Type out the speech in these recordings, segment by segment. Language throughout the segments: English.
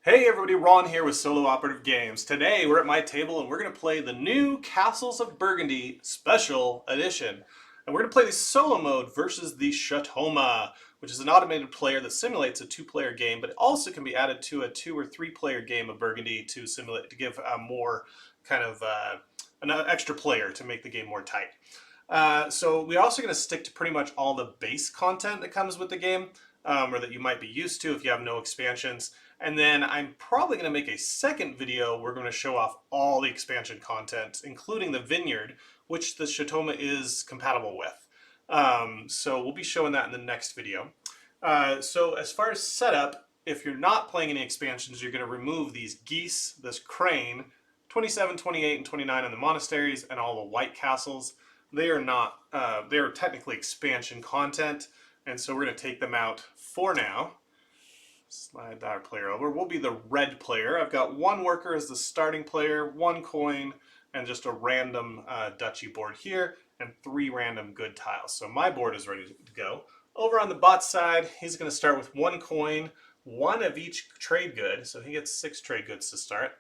Hey everybody, Ron here with Solo Operative Games. Today we're at my table and we're going to play the new Castles of Burgundy Special Edition. And we're going to play the solo mode versus the Shatoma, which is an automated player that simulates a two-player game, but it also can be added to a two- or three-player game of Burgundy to simulate to give more kind of an extra player to make the game more tight. So we're also going to stick to pretty much all the base content that comes with the game, or that you might be used to if you have no expansions. And then I'm probably going to make a second video. We're going to show off all the expansion content, including the vineyard, which the Shatoma is compatible with. So we'll be showing that in the next video. So as far as setup, if you're not playing any expansions, you're going to remove these geese, this crane, 27, 28, and 29 on the monasteries, and all the white castles. They are not, they are technically expansion content, and so we're going to take them out for now. Slide our player over. We'll be the red player. I've got one worker as the starting player, one coin, and just a random duchy board here, and three random good tiles. So my board is ready to go. Over on the bot side, he's going to start with one coin, one of each trade good, so he gets 6 trade goods to start.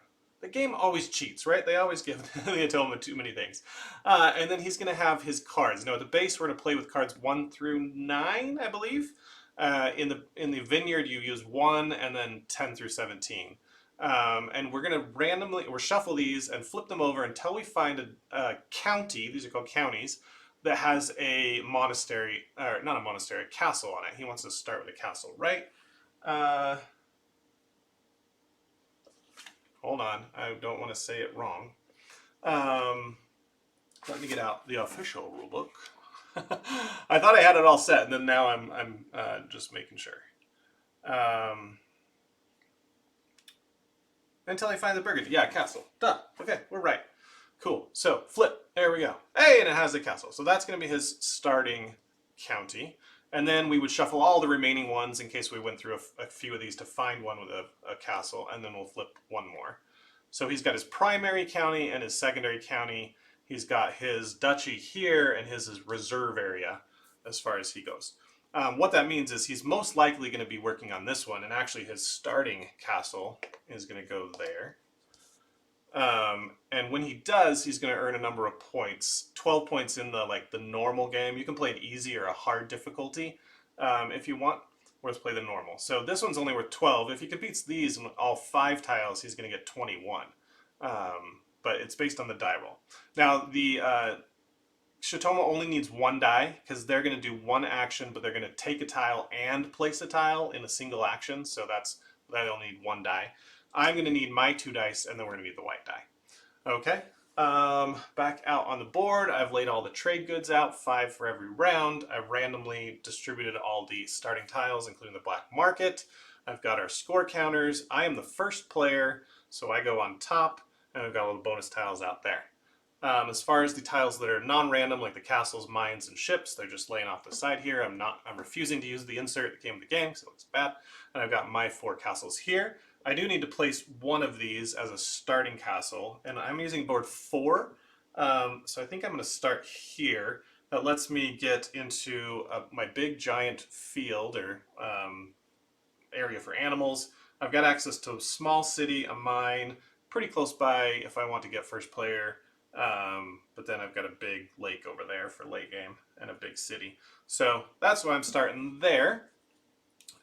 The game always cheats, right? They always give the atonement too many things. And then he's going to have his cards. Now at the base, we're going to play with cards 1 through 9, I believe. In the vineyard, you use 1 and then 10 through 17. And we're going to randomly, shuffle these and flip them over until we find a county, these are called counties, that has a monastery, or not a monastery, a castle on it. He wants to start with a castle, right? Hold on, I don't want to say it wrong. Let me get out the official rulebook. I thought I had it all set, and then now I'm just making sure. Until I find the Burgundy. Yeah, castle. Duh. Okay, we're right. Cool. So, flip. There we go. Hey, and it has the castle. So that's going to be his starting county. And then we would shuffle all the remaining ones in case we went through a few of these to find one with a castle, and then we'll flip one more. So he's got his primary county and his secondary county. He's got his duchy here and his reserve area as far as he goes. What that means is he's most likely going to be working on this one, and actually his starting castle is going to go there. And when he does, he's going to earn a number of points. 12 points in the normal game. You can play it easy or a hard difficulty if you want. Let's play the normal. So this one's only worth 12. If he competes these in all 5 tiles, he's going to get 21. But it's based on the die roll. Now, the Shatoma only needs 1 die, because they're going to do 1 action, but they're going to take a tile and place a tile in a single action, so they'll need 1 die. I'm going to need my 2 dice, and then we're going to need the white die. Okay, back out on the board, I've laid all the trade goods out, 5 for every round. I've randomly distributed all the starting tiles, including the black market. I've got our score counters. I am the first player, so I go on top, and I've got all the bonus tiles out there. As far as the tiles that are non-random, like the castles, mines, and ships, they're just laying off the side here. I'm refusing to use the insert that came with the game, so it looks bad. And I've got my 4 castles here. I do need to place one of these as a starting castle, and I'm using board 4. So I think I'm going to start here. That lets me get into my big giant field or area for animals. I've got access to a small city, a mine, pretty close by if I want to get first player. But then I've got a big lake over there for late game and a big city. So that's why I'm starting there.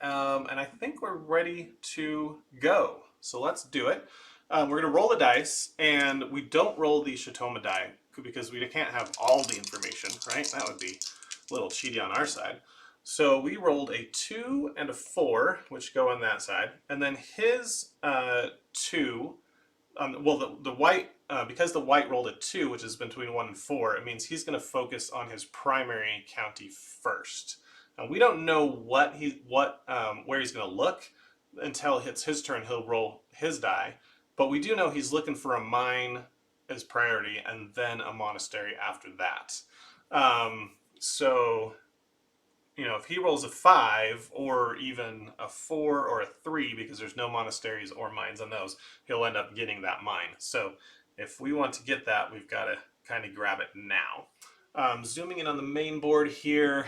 And I think we're ready to go. So let's do it. We're going to roll the dice, and we don't roll the Shatoma die because we can't have all the information, right? That would be a little cheaty on our side. So we rolled a 2 and a 4, which go on that side. And then his 2, well, the white, because the white rolled a 2, which is between 1 and 4, it means he's going to focus on his primary county first. Now, we don't know where he's going to look until it's his turn. He'll roll his die, but we do know he's looking for a mine as priority and then a monastery after that. So, if he rolls a 5 or even a 4 or a 3, because there's no monasteries or mines on those, he'll end up getting that mine. So if we want to get that, we've got to kind of grab it now. Zooming in on the main board here,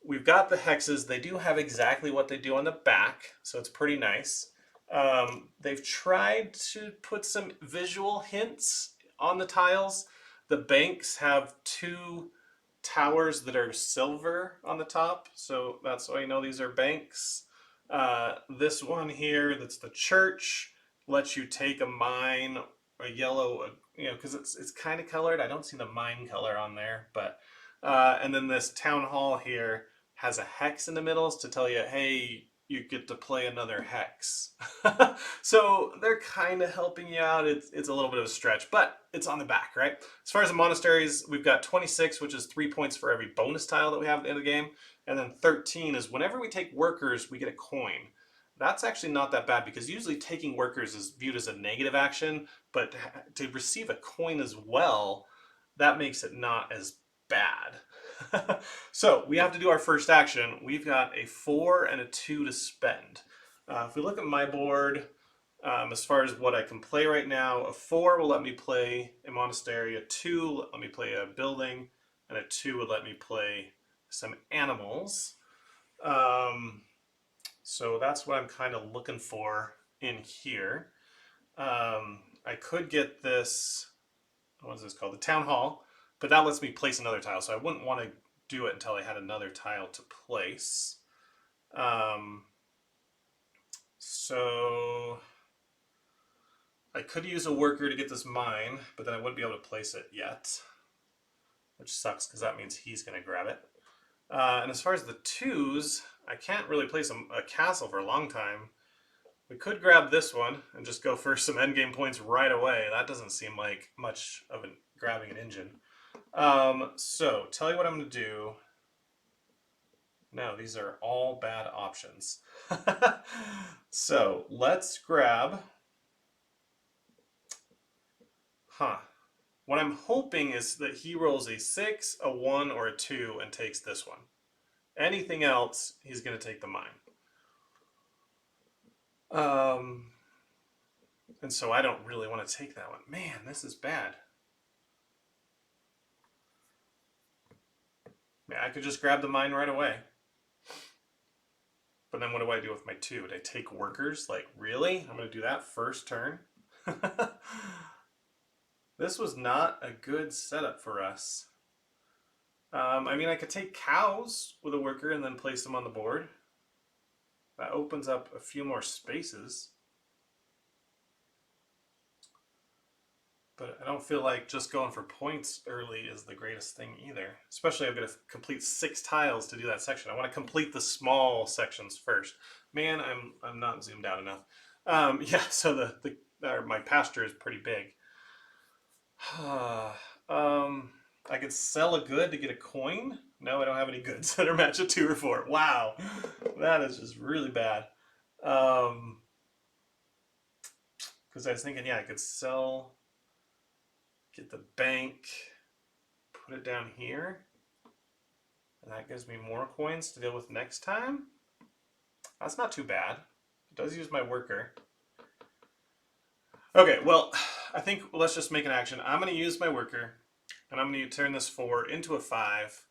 we've got the hexes. They do have exactly what they do on the back, so it's pretty nice. They've tried to put some visual hints on the tiles. The banks have two towers that are silver on the top, so that's why you know these are banks. This one here, that's the church, lets you take a mine, a yellow, because it's kind of colored. I don't see the mine color on there, but and then this town hall here has a hex in the middle to tell you, hey, you get to play another hex. So they're kind of helping you out. It's a little bit of a stretch, but it's on the back, right? As far as the monasteries, we've got 26, which is 3 points for every bonus tile that we have at the end of the game. And then 13 is whenever we take workers, we get a coin. That's actually not that bad because usually taking workers is viewed as a negative action, but to receive a coin as well, that makes it not as bad. So we have to do our first action. We've got a 4 and a 2 to spend. If we look at my board, as far as what I can play right now, a 4 will let me play a monastery, a 2 will let me play a building, and a 2 would let me play some animals. So that's what I'm kind of looking for in here. I could get this, what is this called? The town hall, but that lets me place another tile, so I wouldn't want to do it until I had another tile to place. So I could use a worker to get this mine, but then I wouldn't be able to place it yet, which sucks because that means he's going to grab it. And as far as the 2s, I can't really place a castle for a long time. We could grab this one and just go for some endgame points right away. That doesn't seem like much of grabbing an engine. So, tell you what I'm going to do. No, these are all bad options. So, let's grab... What I'm hoping is that he rolls a 6, a 1, or a 2 and takes this one. Anything else, he's going to take the mine. And so I don't really want to take that one. Man, this is bad. Yeah, I could just grab the mine right away. But then what do I do with my 2? Would I take workers? Like, really? I'm going to do that first turn? This was not a good setup for us. I mean, I could take cows with a worker and then place them on the board. That opens up a few more spaces. But I don't feel like just going for points early is the greatest thing either. Especially I'm going to complete 6 tiles to do that section. I want to complete the small sections first. Man, I'm not zoomed out enough. Yeah, so my pasture is pretty big. I could sell a good to get a coin. No, I don't have any goods that are match a 2 or 4. Wow, that is just really bad. Because I was thinking, yeah, I could sell, get the bank, put it down here, and that gives me more coins to deal with next time. That's not too bad. It does use my worker. Okay, well, I think let's just make an action. I'm going to use my worker, and I'm going to turn this 4 into a 5,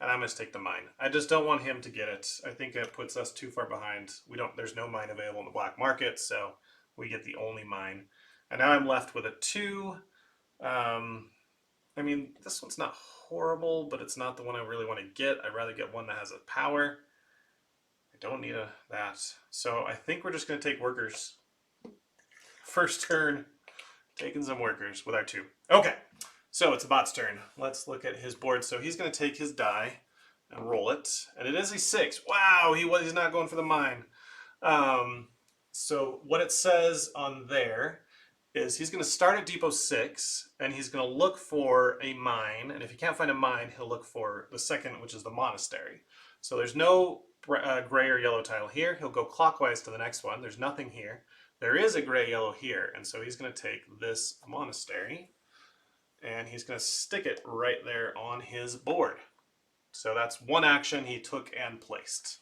and I'm going to take the mine. I just don't want him to get it. I think it puts us too far behind. There's no mine available in the black market, so we get the only mine. And now I'm left with a 2. I mean, this one's not horrible, but it's not the one I really want to get. I'd rather get one that has a power. I don't need that. So I think we're just going to take workers. First turn, taking some workers with our 2. Okay, so it's the bot's turn. Let's look at his board. So he's going to take his die and roll it. And it is a 6. Wow, he's not going for the mine. So what it says on there is he's going to start at depot 6, and he's going to look for a mine. And if he can't find a mine, he'll look for the second, which is the monastery. So there's no gray or yellow tile here. He'll go clockwise to the next one. There's nothing here. There is a gray-yellow here, and so he's going to take this monastery, and he's going to stick it right there on his board. So that's one action he took and placed.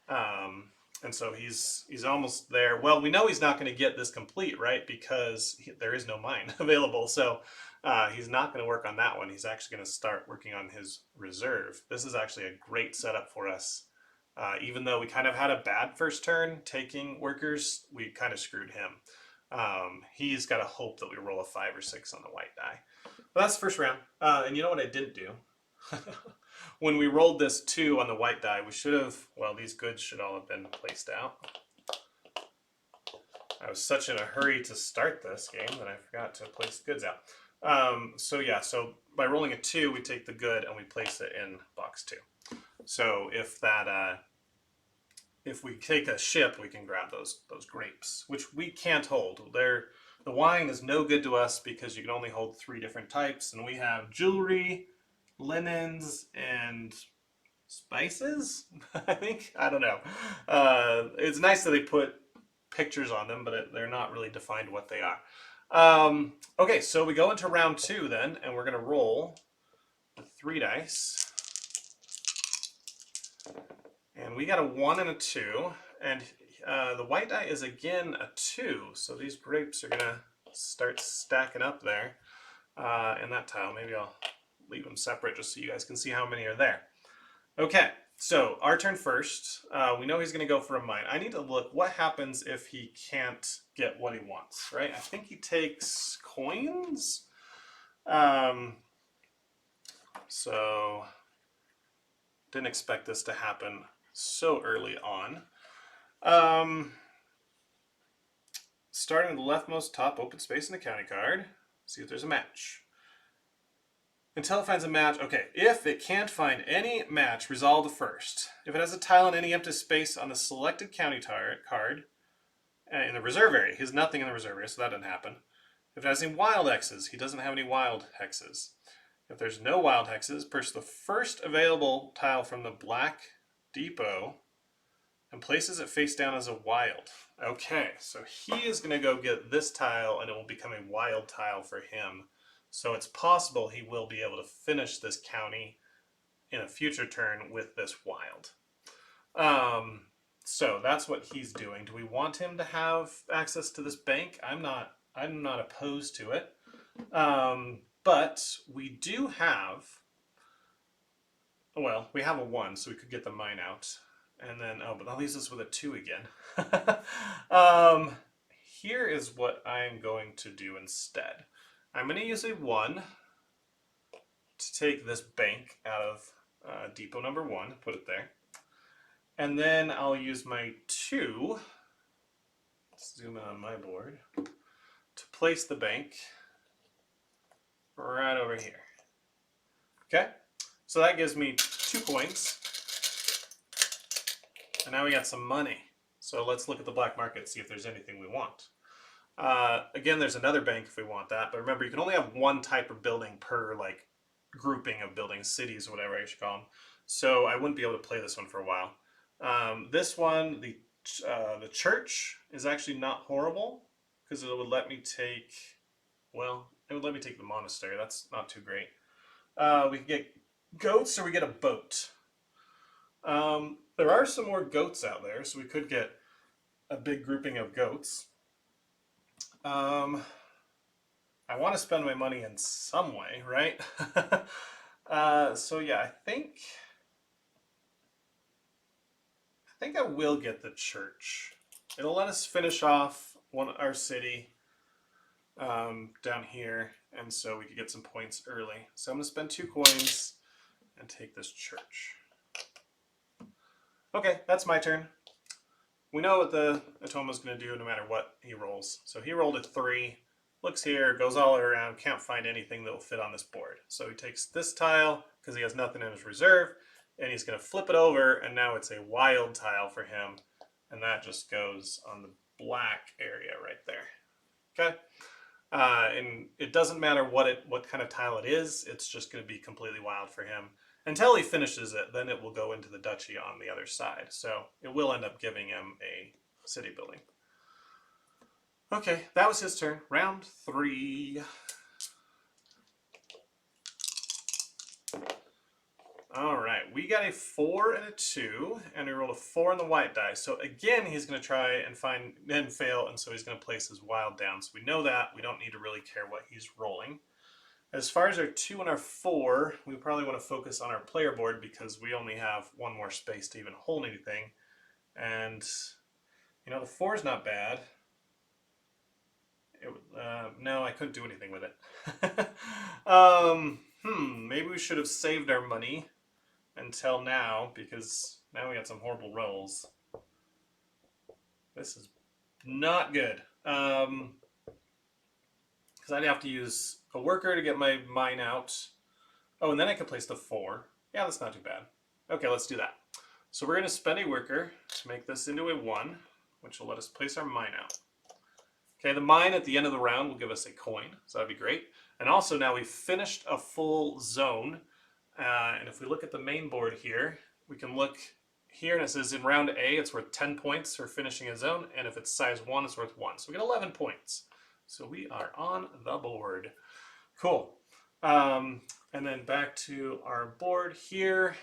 And so he's almost there. Well, we know he's not going to get this complete, right? Because there is no mine available. So he's not going to work on that one. He's actually going to start working on his reserve. This is actually a great setup for us Even though we kind of had a bad first turn taking workers, we kind of screwed him. He's got to hope that we roll a 5 or 6 on the white die. But that's the first round. And you know what I didn't do? When we rolled this 2 on the white die, we should have, well, these goods should all have been placed out. I was such in a hurry to start this game that I forgot to place goods out. So by rolling a 2, we take the good and we place it in box 2. So if we take a ship, we can grab those grapes, which we can't hold. The wine is no good to us because you can only hold 3 different types, and we have jewelry, linens, and spices. I think, I don't know. It's nice that they put pictures on them, but they're not really defined what they are. Okay, so we go into round 2 then, and we're going to roll the 3 dice. And we got a 1 and a 2, and the white die is again a 2, so these grapes are going to start stacking up there in that tile. Maybe I'll leave them separate just so you guys can see how many are there. Okay, so our turn first. We know he's going to go for a mine. I need to look what happens if he can't get what he wants, right? I think he takes coins. So didn't expect this to happen so early on. Starting at the leftmost top open space in the county card, see if there's a match. Until it finds a match, okay, if it can't find any match, resolve the first. If it has a tile in any empty space on the selected county card in the reserve area, he has nothing in the reserve area, so that didn't happen. If it has any wild hexes, he doesn't have any wild hexes. If there's no wild hexes, purchase the first available tile from the black depot and places it face down as a wild. Okay, so he is going to go get this tile and it will become a wild tile for him. So it's possible he will be able to finish this county in a future turn with this wild. So that's what he's doing. Do we want him to have access to this bank? I'm not opposed to it. But we do have, well, we have a 1, so we could get the mine out. And then, oh, but that leaves us with a 2 again. Here is what I'm going to do instead. I'm going to use a 1 to take this bank out of depot number 1, put it there. And then I'll use my 2, let's zoom in on my board, to place the bank right over here. Okay, so that gives me 2 coins. And now we got some money. So let's look at the black market, see if there's anything we want. Again, there's another bank if we want that, but remember, you can only have 1 type of building per like grouping of buildings, cities, whatever I should call them. So I wouldn't be able to play this one for a while. This one, the church, is actually not horrible because it would let me take, well, it would let me take the monastery. That's not too great. We can get goats or we get a boat. There are some more goats out there, so we could get a big grouping of goats. I want to spend my money in some way, right? So yeah, I think I will get the church. It'll let us finish off our city down here, and so we could get some points early. So I'm going to spend 2 coins and take this church. Okay, that's my turn. We know what the Atoma's going to do no matter what he rolls. So he rolled a 3, looks here, goes all around, can't find anything that will fit on this board. So he takes this tile because he has nothing in his reserve, and he's going to flip it over, and now it's a wild tile for him, and that just goes on the black area right there. Okay? And it doesn't matter what kind of tile it is, it's just going to be completely wild for him. Until he finishes it, then it will go into the duchy on the other side. So it will end up giving him a city building. Okay, that was his turn. Round 3. All right, we got a 4 and a 2, and we rolled a 4 on the white die. So again, he's going to try and fail, and so he's going to place his wild down. So we know that. We don't need to really care what he's rolling. As far as our 2 and our 4, we probably want to focus on our player board because we only have one more space to even hold anything. And, you know, the 4 is not bad. No, I couldn't do anything with it. Maybe we should have saved our money until now, because now we got some horrible rolls. This is not good. Because I'd have to use a worker to get my mine out. Oh, and then I could place the 4. Yeah, that's not too bad. Okay, let's do that. So we're going to spend a worker to make this into a 1, which will let us place our mine out. Okay, the mine at the end of the round will give us a coin, so that'd be great. And also now we've finished a full zone. And if we look at the main board here, we can look here and it says in round A, it's worth 10 points for finishing a zone. And if it's size 1, it's worth 1. So we get 11 points. So we are on the board. Cool. And then back to our board here,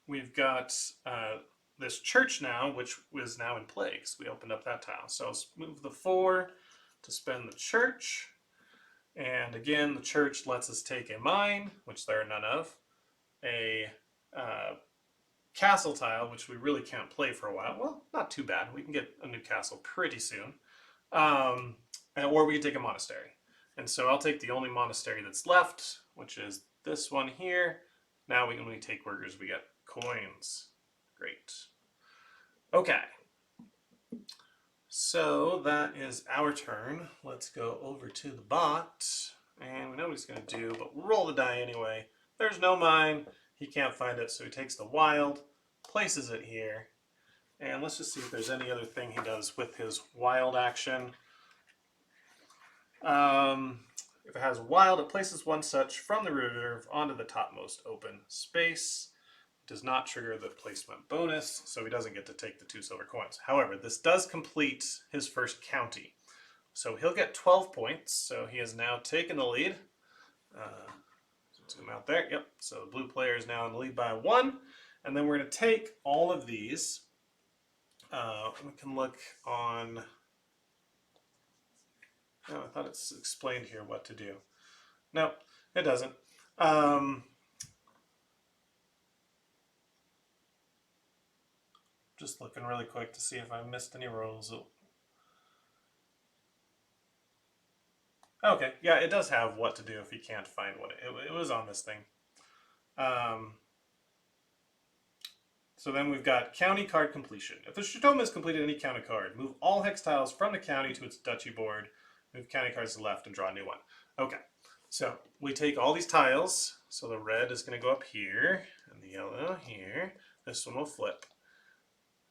we've got this church now, which is now in plagues. We opened up that tile. So let's move the 4 to spend the church. And again, the church lets us take a mine, which there are none of, a castle tile, which we really can't play for a while. Well, not too bad. We can get a new castle pretty soon. Or we can take a monastery. And so I'll take the only monastery that's left, which is this one here. Now when we take workers, we get coins. Great. Okay. So that is our turn. Let's go over to the bot. And we know what he's going to do, but we'll roll the die anyway. There's no mine. He can't find it, so he takes the wild, places it here. And let's just see if there's any other thing he does with his wild action. If it has wild, it places one such from the reserve onto the topmost open space. It does not trigger the placement bonus, so he doesn't get to take the 2 silver coins. However, this does complete his first county. So he'll get 12 points, so he has now taken the lead. Zoom out there. Yep, so the blue player is now in the lead by 1. And then we're going to take all of these. We can look on... Oh, I thought it's explained here what to do. No, it doesn't. Just looking really quick to see if I missed any rolls. Okay, yeah, it does have what to do if you can't find what it was on this thing. So then we've got county card completion. If the Chateau has completed any county card, move all hex tiles from the county to its duchy board. Move county cards to the left and draw a new one. Okay, so we take all these tiles. So the red is going to go up here, and the yellow here. This one will flip.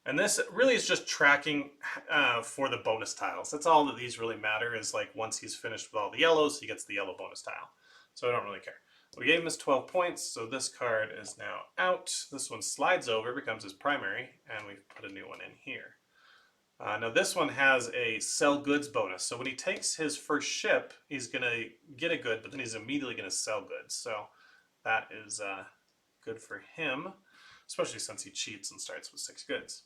And this really is just tracking for the bonus tiles. That's all that these really matter, is like once he's finished with all the yellows, he gets the yellow bonus tile. So I don't really care. We gave him his 12 points, so this card is now out. This one slides over, becomes his primary, and we've put a new one in here. Now this one has a sell goods bonus. So when he takes his first ship, he's going to get a good, but then he's immediately going to sell goods. So that is good for him, especially since he cheats and starts with 6 goods.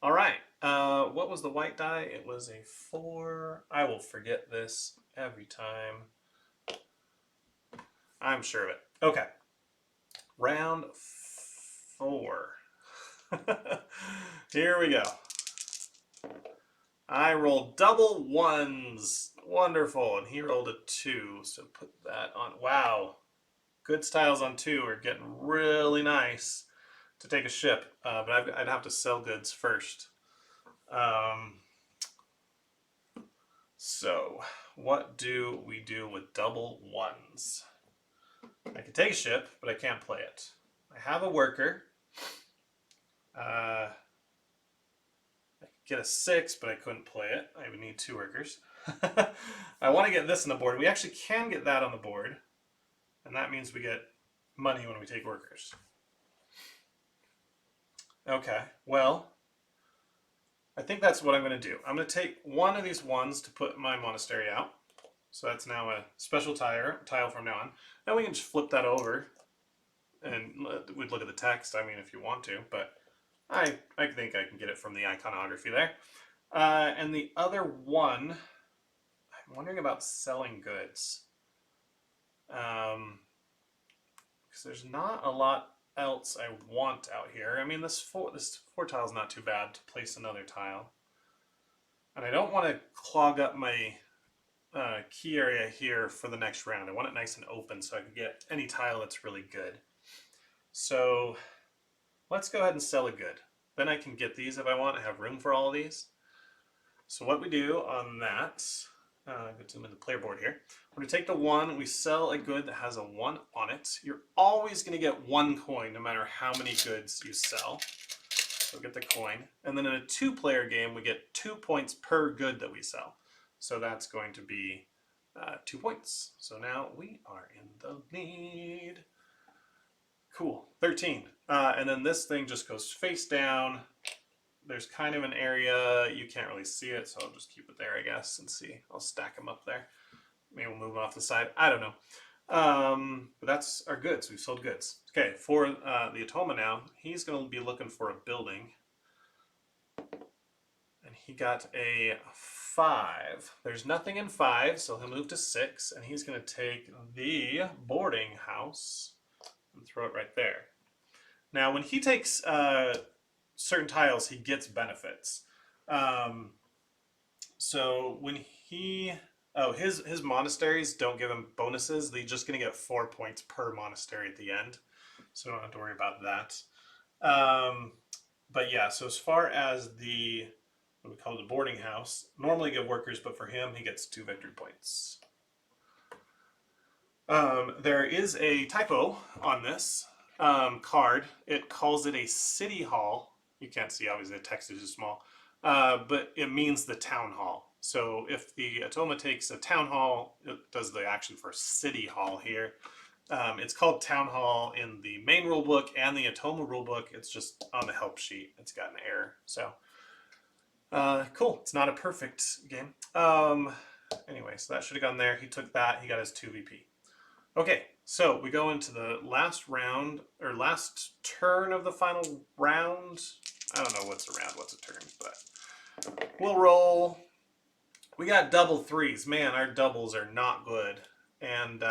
All right, what was the white die? It was a 4. I will forget this every time. I'm sure of it. Okay, round 4. Here we go. I rolled double 1s. Wonderful. And he rolled a 2. So put that on. Wow. Goods tiles on 2 are getting really nice to take a ship. But I'd have to sell goods first. So what do we do with double 1s? I can take a ship, but I can't play it. I have a worker. I could get a 6, but I couldn't play it. I would need 2 workers. I want to get this on the board. We actually can get that on the board. And that means we get money when we take workers. Okay, well, I think that's what I'm going to do. I'm going to take one of these 1s to put my monastery out. So that's now a special tile from now on. Then we can just flip that over and we'd look at the text, I mean, if you want to, but I think I can get it from the iconography there. And the other one, I'm wondering about selling goods. Because there's not a lot else I want out here. I mean, this four tile is not too bad to place another tile. And I don't want to clog up my key area here for the next round. I want it nice and open so I can get any tile that's really good. So let's go ahead and sell a good. Then I can get these if I want. I have room for all of these. So what we do on that, go to the player board here. We're going to take the 1, we sell a good that has a 1 on it. You're always going to get 1 coin no matter how many goods you sell. So get the coin. And then in a 2-player game, we get 2 points per good that we sell. So that's going to be 2 points. So now we are in the lead. Cool, 13. And then this thing just goes face down. There's kind of an area, you can't really see it, so I'll just keep it there, I guess, and see. I'll stack them up there. Maybe we'll move them off the side. I don't know. But that's our goods. We've sold goods. Okay, for the Atoma now, he's going to be looking for a building. And he got a 5. There's nothing in 5, so he'll move to 6, and he's going to take the boarding house and throw it right there. Now, when he takes certain tiles, he gets benefits. So when he, his monasteries don't give him bonuses. They're just going to get 4 points per monastery at the end. So don't have to worry about that. But yeah, so as far as the, what we call the boarding house, normally give workers, but for him, he gets 2 victory points. There is a typo on this card. It calls it a city hall. You can't see, obviously the text is just small, but it means the town hall. So if the Atoma takes a town hall, it does the action for city hall here. It's called town hall in the main rulebook and the Atoma rulebook. It's just on the help sheet. It's got an error. So cool. It's not a perfect game. Anyway, so that should have gone there. He took that. He got his 2 VP. Okay, so we go into the last round, or last turn of the final round. I don't know what's a round, what's a turn, but we'll roll. We got double 3s. Man, our doubles are not good. And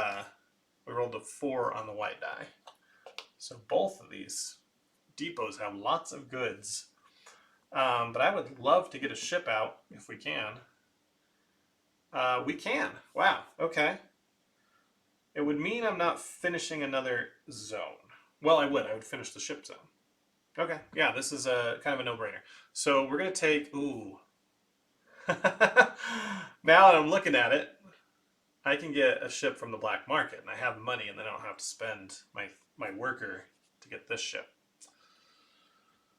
we rolled a 4 on the white die. So both of these depots have lots of goods. But I would love to get a ship out if we can. We can. Wow, okay. It would mean I'm not finishing another zone. Well, I would. I would finish the ship zone. Okay, yeah, this is a kind of a no-brainer. So we're going to take, ooh. Now that I'm looking at it, I can get a ship from the black market, and I have money, and then I don't have to spend my worker to get this ship.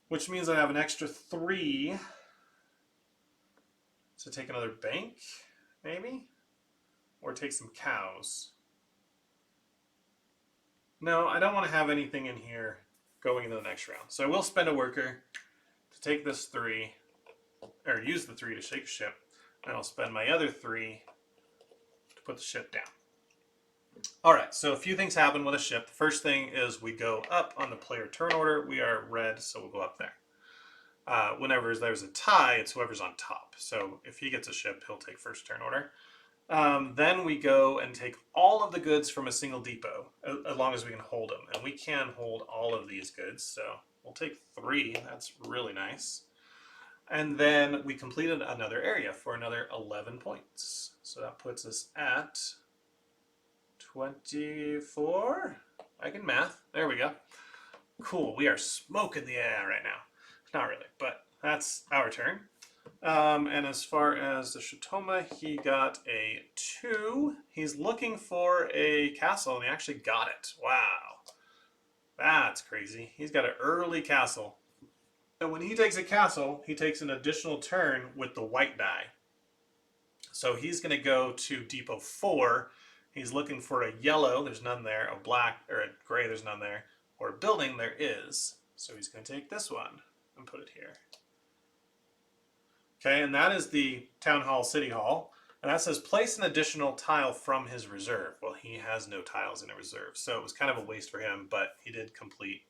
Which means I have an extra 3 to take another bank, maybe? Or take some cows. No, I don't want to have anything in here going into the next round. So I will spend a worker to take this 3, or use the 3 to shake a ship, and I'll spend my other 3 to put the ship down. All right, so a few things happen with a ship. The first thing is we go up on the player turn order. We are red, so we'll go up there. Whenever there's a tie, it's whoever's on top. So if he gets a ship, he'll take first turn order. Then we go and take all of the goods from a single depot, as long as we can hold them. And we can hold all of these goods, so we'll take 3. That's really nice. And then we completed another area for another 11 points. So that puts us at 24. I can math. There we go. Cool. We are smoking the air right now. Not really, but that's our turn. And as far as the Shatoma, he got a 2. He's looking for a castle, and he actually got it. Wow. That's crazy. He's got an early castle. And when he takes a castle, he takes an additional turn with the white die. So he's going to go to Depot 4. He's looking for a yellow. There's none there. A black or a gray. There's none there. Or a building. There is. So he's going to take this one and put it here. Okay, and that is the Town Hall, City Hall. And that says place an additional tile from his reserve. Well, he has no tiles in a reserve. So it was kind of a waste for him, but he did complete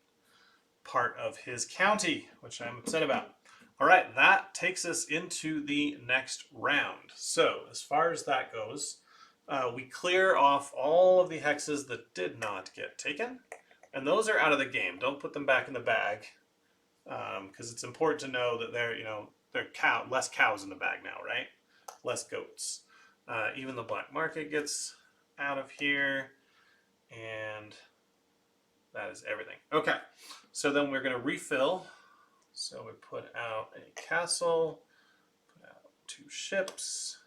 part of his county, which I'm upset about. All right, that takes us into the next round. So as far as that goes, We clear off all of the hexes that did not get taken. And those are out of the game. Don't put them back in the bag. Because it's important to know that there are less cows in the bag now, right? Less goats. Even the black market gets out of here. And that is everything. Okay, so then we're going to refill. So we put out a castle, put out 2 ships,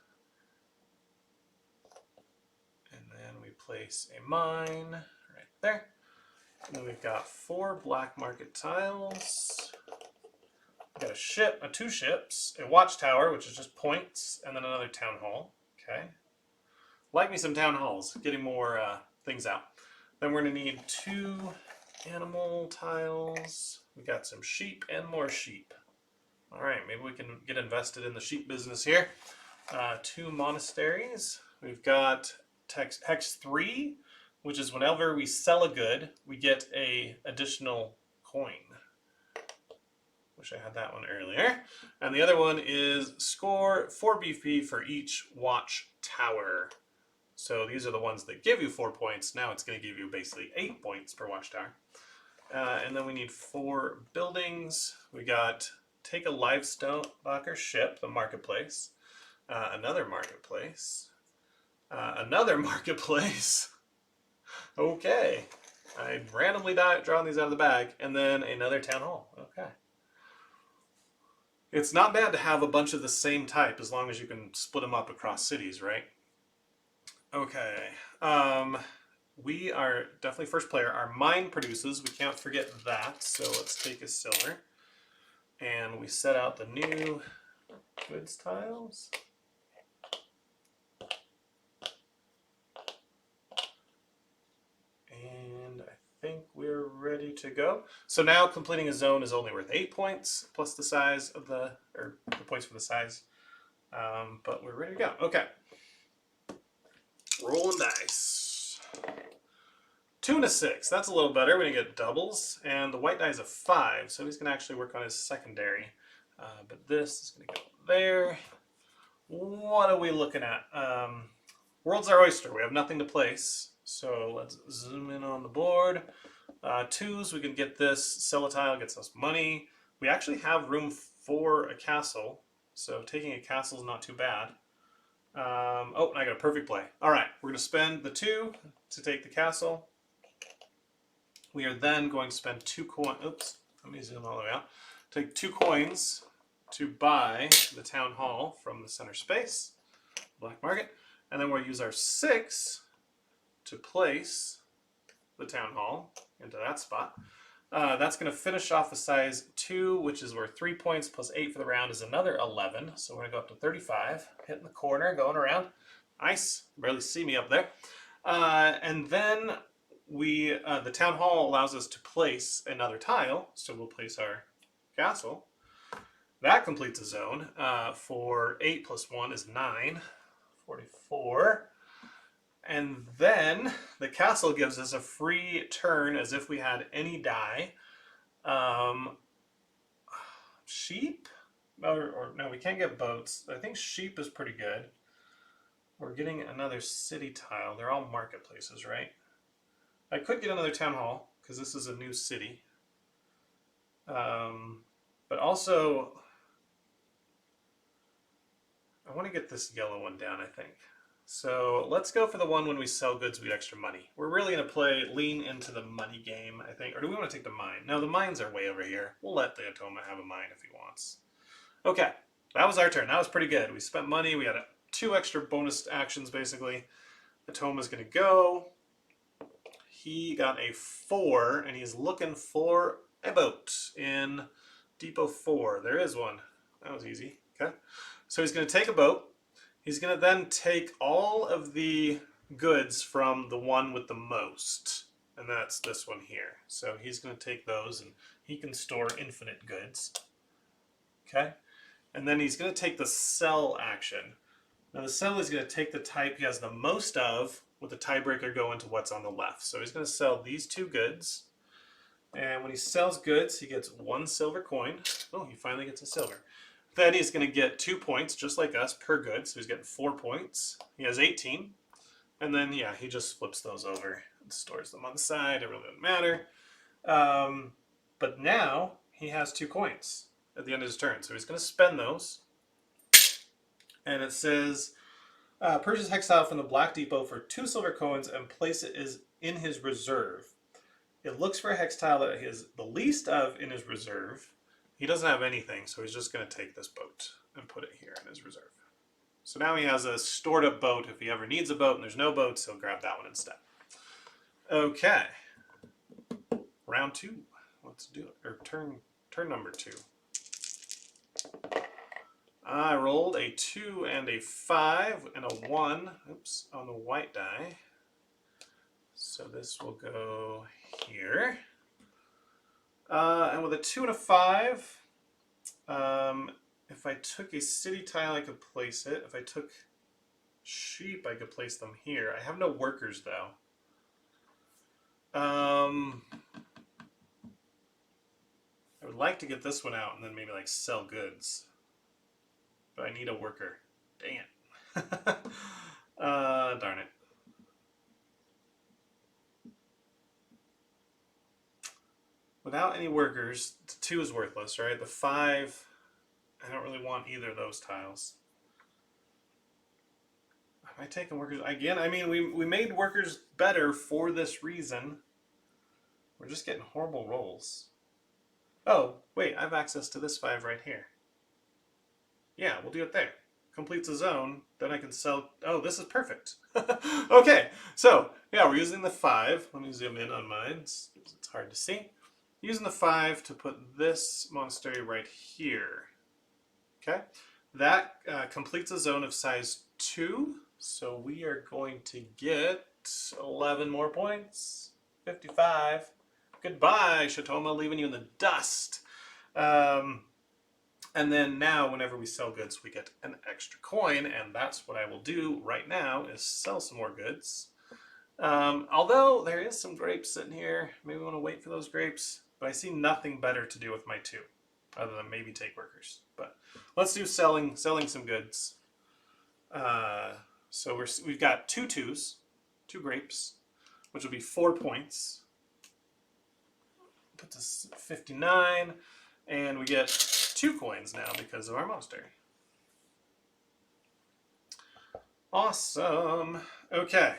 and then we place a mine right there. And then we've got 4 black market tiles. We've got a ship, 2 ships, a watchtower, which is just points, and then another town hall. Okay. Like me some town halls, getting more things out. Then we're going to need 2 animal tiles. We got some sheep and more sheep. All right, maybe we can get invested in the sheep business here. 2 monasteries. We've got hex 3, which is whenever we sell a good, we get a additional coin. Wish I had that one earlier. And the other one is score 4 BP for each watch tower. So these are the ones that give you 4 points. Now it's going to give you basically 8 points per watchtower. And then we need 4 buildings. We got take a livestock or ship, the marketplace. Another marketplace. Another marketplace. Okay. I randomly drawn these out of the bag. And then another town hall. Okay. It's not bad to have a bunch of the same type as long as you can split them up across cities, right? Okay. We are definitely first player. Our mine produces. We can't forget that. So let's take a silver. And we set out the new goods tiles. And I think we're ready to go. So now completing a zone is only worth 8 points plus the size of the points for the size. But we're ready to go. Okay. Rolling dice. 2 and a 6. That's a little better. We're going to get doubles. And the white die is a 5, so he's going to actually work on his secondary. But this is going to go there. What are we looking at? World's our oyster. We have nothing to place. So let's zoom in on the board. 2s, we can get this. Sell a tile gets us money. We actually have room for a castle. So taking a castle is not too bad. Oh, I got a perfect play. All right, we're going to spend the 2 to take the castle. We are then going to spend 2 coins. Oops, let me zoom all the way out. Take 2 coins to buy the town hall from the center space, black market, and then we'll use our 6 to place the town hall into that spot. That's going to finish off a size 2, which is worth 3 points, plus 8 for the round is another 11. So we're going to go up to 35, hitting the corner, going around. Nice, barely see me up there. And then the town hall allows us to place another tile, so we'll place our castle. That completes a zone. For 8 plus 1 is 9, 44. And then the castle gives us a free turn as if we had any die. Sheep? Or no, we can't get boats. I think sheep is pretty good. We're getting another city tile. They're all marketplaces, right? I could get another town hall because this is a new city. But also, I want to get this yellow one down, I think. So let's go for the one when we sell goods, we get extra money. We're really going to lean into the money game, I think. Or do we want to take the mine? No, the mines are way over here. We'll let the Atoma have a mine if he wants. Okay, that was our turn. That was pretty good. We spent money. We had 2 extra bonus actions, basically. Atoma's going to go. He got a 4, and he's looking for a boat in Depot 4. There is one. That was easy. Okay, so he's going to take a boat. He's going to then take all of the goods from the one with the most, and that's this one here. So he's going to take those, and he can store infinite goods. Okay, and then he's going to take the sell action. Now the sell is going to take the type he has the most of, with the tiebreaker go into what's on the left. So he's going to sell these 2 goods, and when he sells goods, he gets 1 silver coin. Oh, he finally gets a silver. Then he's going to get 2 points, just like us, per good. So he's getting 4 points. He has 18. And then, yeah, he just flips those over and stores them on the side. It really doesn't matter. But now he has 2 coins at the end of his turn. So he's going to spend those. And it says, purchase hex tile from the Black Depot for 2 silver coins and place it in his reserve. It looks for a hex tile that he has the least of in his reserve. He doesn't have anything, so he's just going to take this boat and put it here in his reserve. So now he has a stored up boat. If he ever needs a boat and there's no boats, he'll grab that one instead. Okay. Round 2. Let's do it. Or turn number 2. I rolled a 2 and a 5 and a 1. Oops, on the white die. So this will go here. And with a 2 and a 5, if I took a city tile, I could place it. If I took sheep, I could place them here. I have no workers, though. I would like to get this one out and then maybe like sell goods. But I need a worker. Dang it. Darn it. Without any workers, the 2 is worthless, right? The 5, I don't really want either of those tiles. Am I taking workers again? I mean, we made workers better for this reason. We're just getting horrible rolls. Oh, wait, I have access to this 5 right here. Yeah, we'll do it there. Completes a zone, then I can sell... Oh, this is perfect. Okay, so, yeah, we're using the 5. Let me zoom in on mine. It's hard to see. Using the 5 to put this monastery right here. Okay, that completes a zone of size 2. So we are going to get 11 more points. 55. Goodbye, Shatoma, leaving you in the dust. And then now, whenever we sell goods, we get an extra coin, and that's what I will do right now, is sell some more goods. Although there is some grapes sitting here. Maybe we want to wait for those grapes. But I see nothing better to do with my 2, other than maybe take workers. But let's do selling some goods. So we've got 2 2s, 2 grapes, which will be 4 points. Puts us at 59, and we get 2 coins now because of our monastery. Awesome. Okay,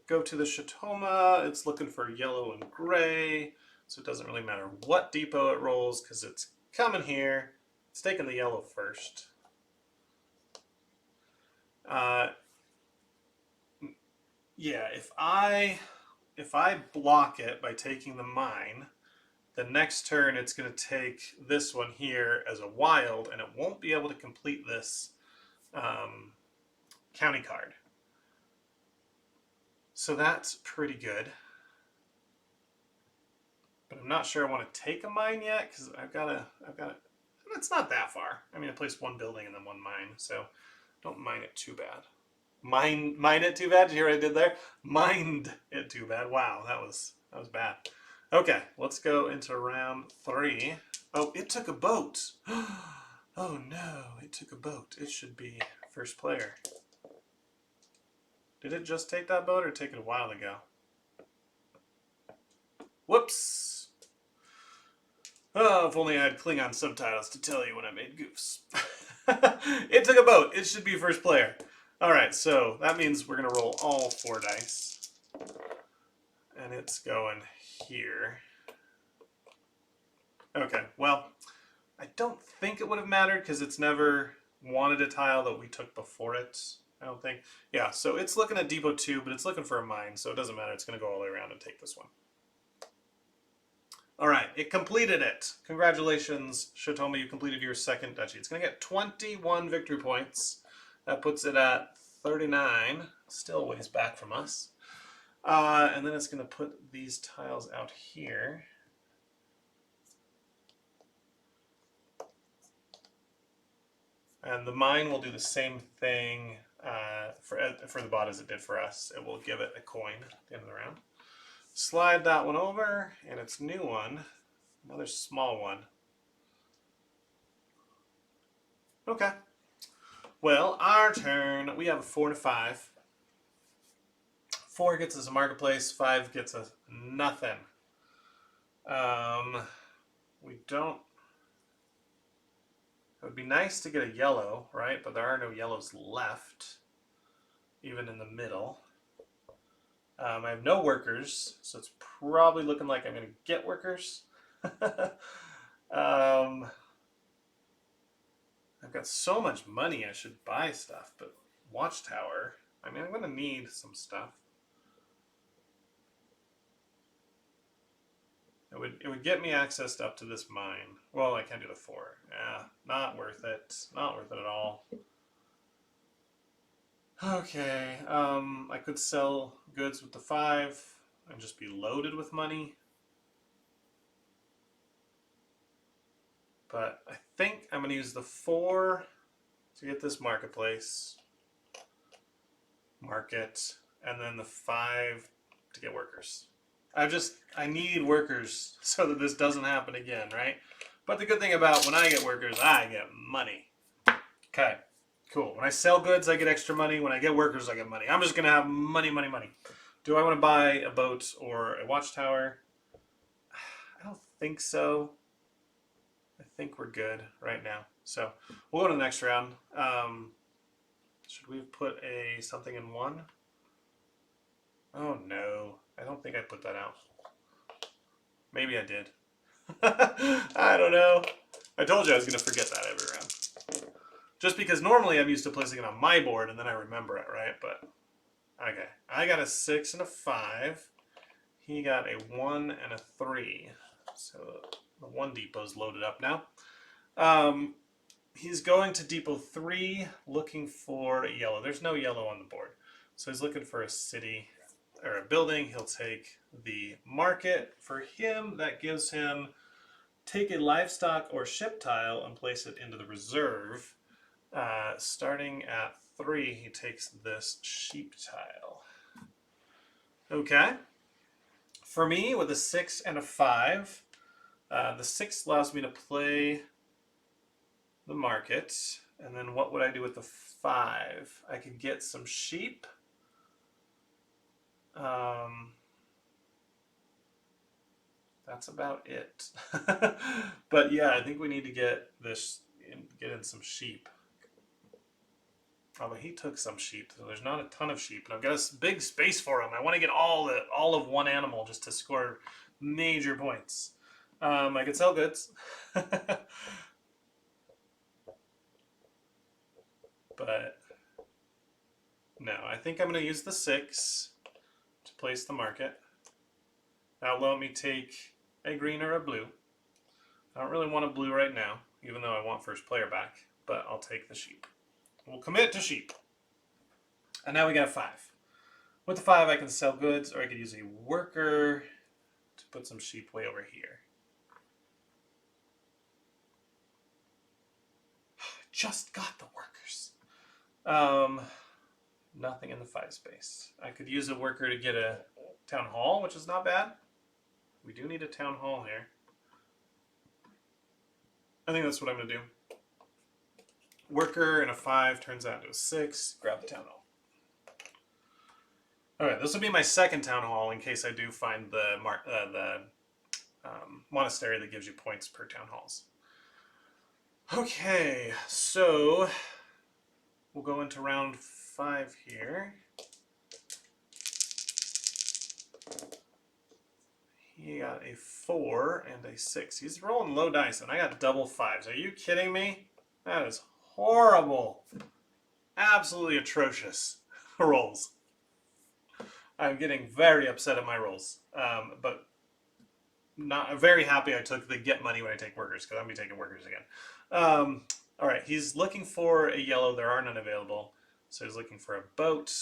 go to the Shatoma. It's looking for yellow and gray, so it doesn't really matter what depot it rolls because it's coming here. It's taking the yellow first. Yeah, if I block it by taking the mine, the next turn it's going to take this one here as a wild, and it won't be able to complete this county card. So that's pretty good. But I'm not sure I want to take a mine yet, because I've got to, it's not that far. I mean, I placed 1 building and then 1 mine, so don't mine it too bad. Mine it too bad? Did you hear what I did there? Mined it too bad. Wow, that was bad. Okay, let's go into round 3. Oh, it took a boat. Oh no, it took a boat. It should be first player. Did it just take that boat or take it a while ago? Whoops. Oh, if only I had Klingon subtitles to tell you when I made goofs. It took a boat. It should be first player. All right, so that means we're going to roll all 4 dice. And it's going here. Okay, well, I don't think it would have mattered because it's never wanted a tile that we took before it, I don't think. Yeah, so it's looking at Depot 2, but it's looking for a mine, so it doesn't matter. It's going to go all the way around and take this one. All right, it completed it. Congratulations, Shatoma, you completed your 2nd duchy. It's going to get 21 victory points. That puts it at 39, still a ways back from us. And then it's going to put these tiles out here. And the mine will do the same thing for the bot as it did for us. It will give it a coin at the end of the round. Slide that one over, and its new one, another small one. Okay. Well, our turn. We have a 4 and a 5. 4 gets us a marketplace, 5 gets us nothing. We don't... It would be nice to get a yellow, right? But there are no yellows left, even in the middle. I have no workers, so it's probably looking like I'm going to get workers. I've got so much money I should buy stuff, but Watchtower, I mean, I'm going to need some stuff. It would get me access up to this mine. Well, I can't do the 4. Yeah, not worth it. Not worth it at all. Okay, I could sell goods with the 5 and just be loaded with money. But I think I'm going to use the 4 to get this marketplace. Market. And then the 5 to get workers. I need workers so that this doesn't happen again, right? But the good thing about when I get workers, I get money. Okay, cool. When I sell goods, I get extra money. When I get workers, I get money. I'm just going to have money, money, money. Do I want to buy a boat or a watchtower? I don't think so. I think we're good right now. So we'll go to the next round. Should we put something in 1? Oh no, I don't think I put that out. Maybe I did. I don't know. I told you I was going to forget that every round. Just because normally I'm used to placing it on my board and then I remember it, right? But, okay. I got a 6 and a 5. He got a 1 and a 3. So the 1 depot's loaded up now. He's going to depot 3 looking for a yellow. There's no yellow on the board. So he's looking for a city or a building. He'll take the market. For him, that gives him take a livestock or ship tile and place it into the reserve. Starting at 3, he takes this sheep tile. Okay. For me, with a 6 and a 5, the 6 allows me to play the market. And then what would I do with the 5? I could get some sheep. That's about it. But yeah, I think we need to get in some sheep. Although he took some sheep, so there's not a ton of sheep, and I've got a big space for him. I want to get all of one animal just to score major points. I could sell goods. But no, I think I'm going to use the 6 to place the market. That'll let me take a green or a blue. I don't really want a blue right now, even though I want first player back, but I'll take the sheep. We'll commit to sheep. And now we got a 5. With the 5, I can sell goods, or I could use a worker to put some sheep way over here. Just got the workers. Nothing in the 5 space. I could use a worker to get a town hall, which is not bad. We do need a town hall here. I think that's what I'm going to do. Worker and a 5 turns out into a 6. Grab the town hall. Alright, this will be my second town hall in case I do find the monastery that gives you points per town halls. Okay, so we'll go into round 5 here. He got a 4 and a 6. He's rolling low dice, and I got double 5s. Are you kidding me? That is horrible. Absolutely atrocious rolls. I'm getting very upset at my rolls. But not very happy I took the get money when I take workers, because I'm going to be taking workers again. Alright, he's looking for a yellow. There are none available. So he's looking for a boat.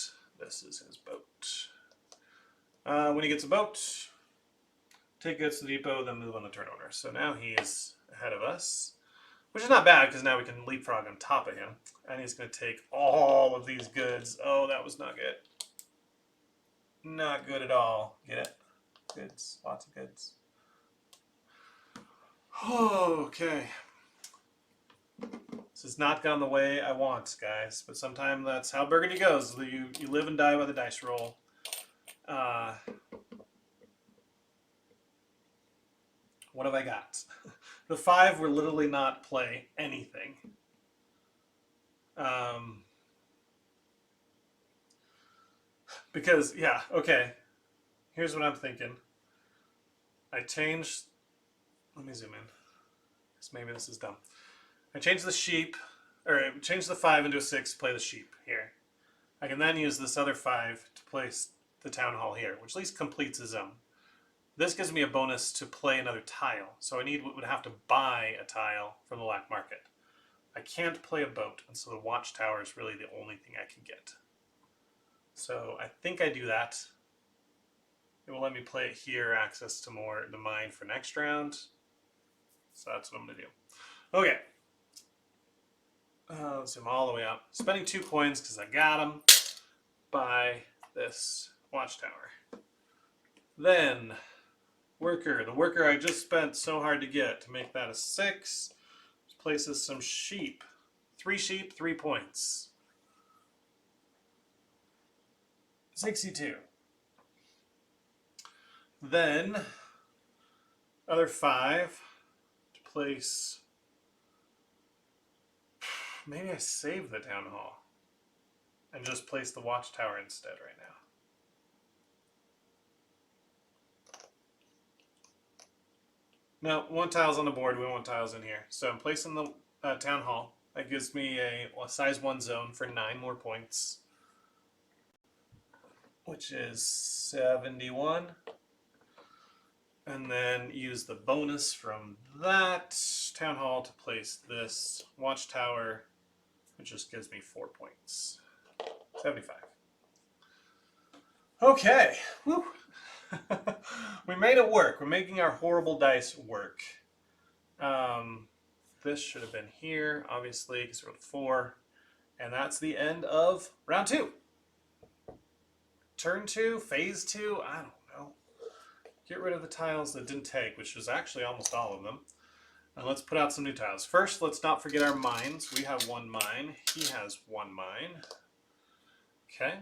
This is his boat. When he gets a boat, take goods to the depot, then move on the turn order. So now he is ahead of us, which is not bad because now we can leapfrog on top of him. And he's going to take all of these goods. Oh, that was not good. Not good at all. Get it? Goods. Lots of goods. Okay. This has not gone the way I want, guys. But sometimes that's how Burgundy goes. You live and die by the dice roll. What have I got? The 5 will literally not play anything. Because, yeah, okay. Here's what I'm thinking. I changed... Let me zoom in. Because maybe this is dumb. I changed the sheep, or I changed the 5 into a 6 to play the sheep here. I can then use this other 5 to place the town hall here, which at least completes a zone. This gives me a bonus to play another tile, so I would have to buy a tile from the black market. I can't play a boat, and so the watchtower is really the only thing I can get. So I think I do that. It will let me play it here, access to the mine for next round. So that's what I'm going to do. Okay. Let's zoom all the way up. Spending 2 coins because I got them. Buy this watchtower. Then, worker. The worker I just spent so hard to get to make that a 6. Places some sheep. 3 sheep, 3 points. 62. Then, other 5 to place. Maybe I save the town hall and just place the watchtower instead right now. Now, 1 tile's on the board, we want tiles in here. So I'm placing the town hall. That gives me a size 1 zone for 9 more points, which is 71. And then use the bonus from that town hall to place this watchtower, which just gives me 4 points. 75. Okay. Whew. We made it work. We're making our horrible dice work. This should have been here, obviously, because we're at 4. And that's the end of round 2. Turn 2, phase 2, I don't know. Get rid of the tiles that didn't take, which was actually almost all of them. And let's put out some new tiles. First, let's not forget our mines. We have 1 mine. He has 1 mine. Okay.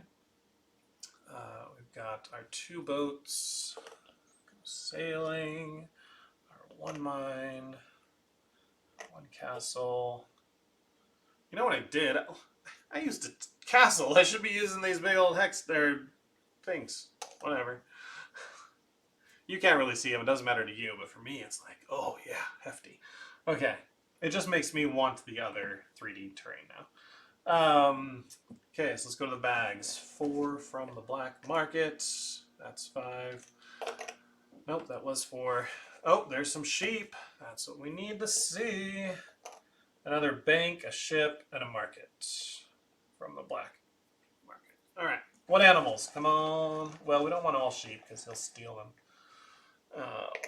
We've got our 2 boats. Sailing. Our 1 mine. 1 castle. You know what I did? I used a castle. I should be using these big old things. Whatever. You can't really see them. It doesn't matter to you, but for me, it's like, oh yeah, hefty. Okay. It just makes me want the other 3D terrain now. Okay, so let's go to the bags. 4 from the black market. That's 5. Nope, that was 4. Oh, there's some sheep. That's what we need to see. Another bank, a ship, and a market from the black market. All right. What animals? Come on. Well, we don't want all sheep because he'll steal them.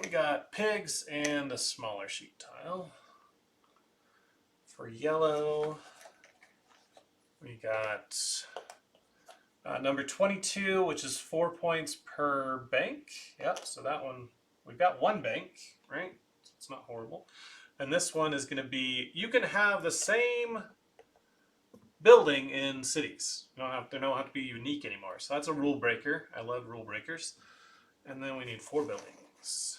We got pigs and a smaller sheep tile. For yellow, we got number 22, which is 4 points per bank. Yep, so that one, we've got 1 bank, right? So it's not horrible. And this one is going to be, you can have the same building in cities. They don't have to be unique anymore. So that's a rule breaker. I love rule breakers. And then we need 4 buildings.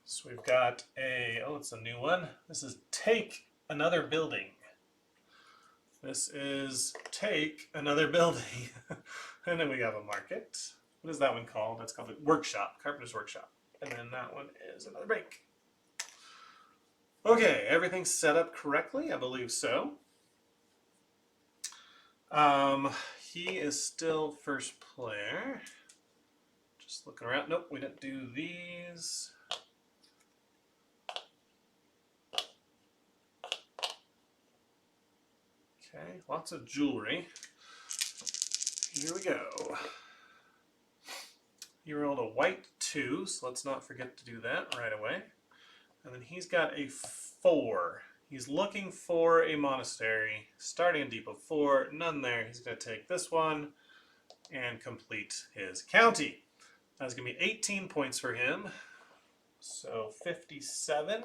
So we've got it's a new one. This is take another building. This is take another building. And then we have a market. What is that one called? That's called a workshop, carpenter's workshop. And then that one is another bank. Okay, everything's set up correctly, I believe so. He is still first player. Just looking around. Nope, we didn't do these. Okay, lots of jewelry. Here we go. He rolled a white 2, so let's not forget to do that right away. And then he's got a 4. He's looking for a monastery, starting in depot 4, none there. He's going to take this one and complete his county. That's going to be 18 points for him. So 57.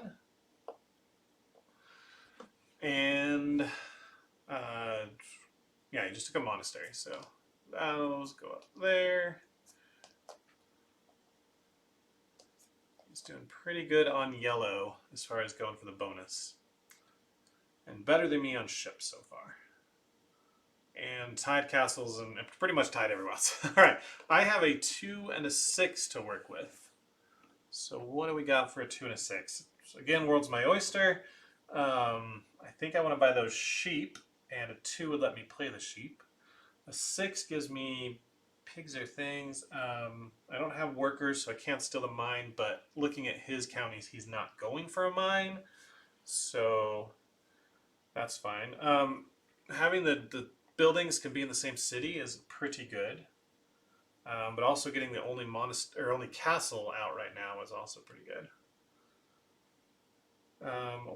And yeah, he just took a monastery, so Those go up there. He's doing pretty good on yellow as far as going for the bonus. And better than me on ships so far. And tied castles and pretty much tied everyone else. All right, I have a 2 and a 6 to work with. So what do we got for a 2 and a 6? So again, world's my oyster. I think I want to buy those sheep, and a 2 would let me play the sheep. A 6 gives me pigs or things. I don't have workers, so I can't steal the mine, but looking at his counties, he's not going for a mine. So that's fine. Having the buildings can be in the same city is pretty good. But also getting the only monastery or only castle out right now is also pretty good.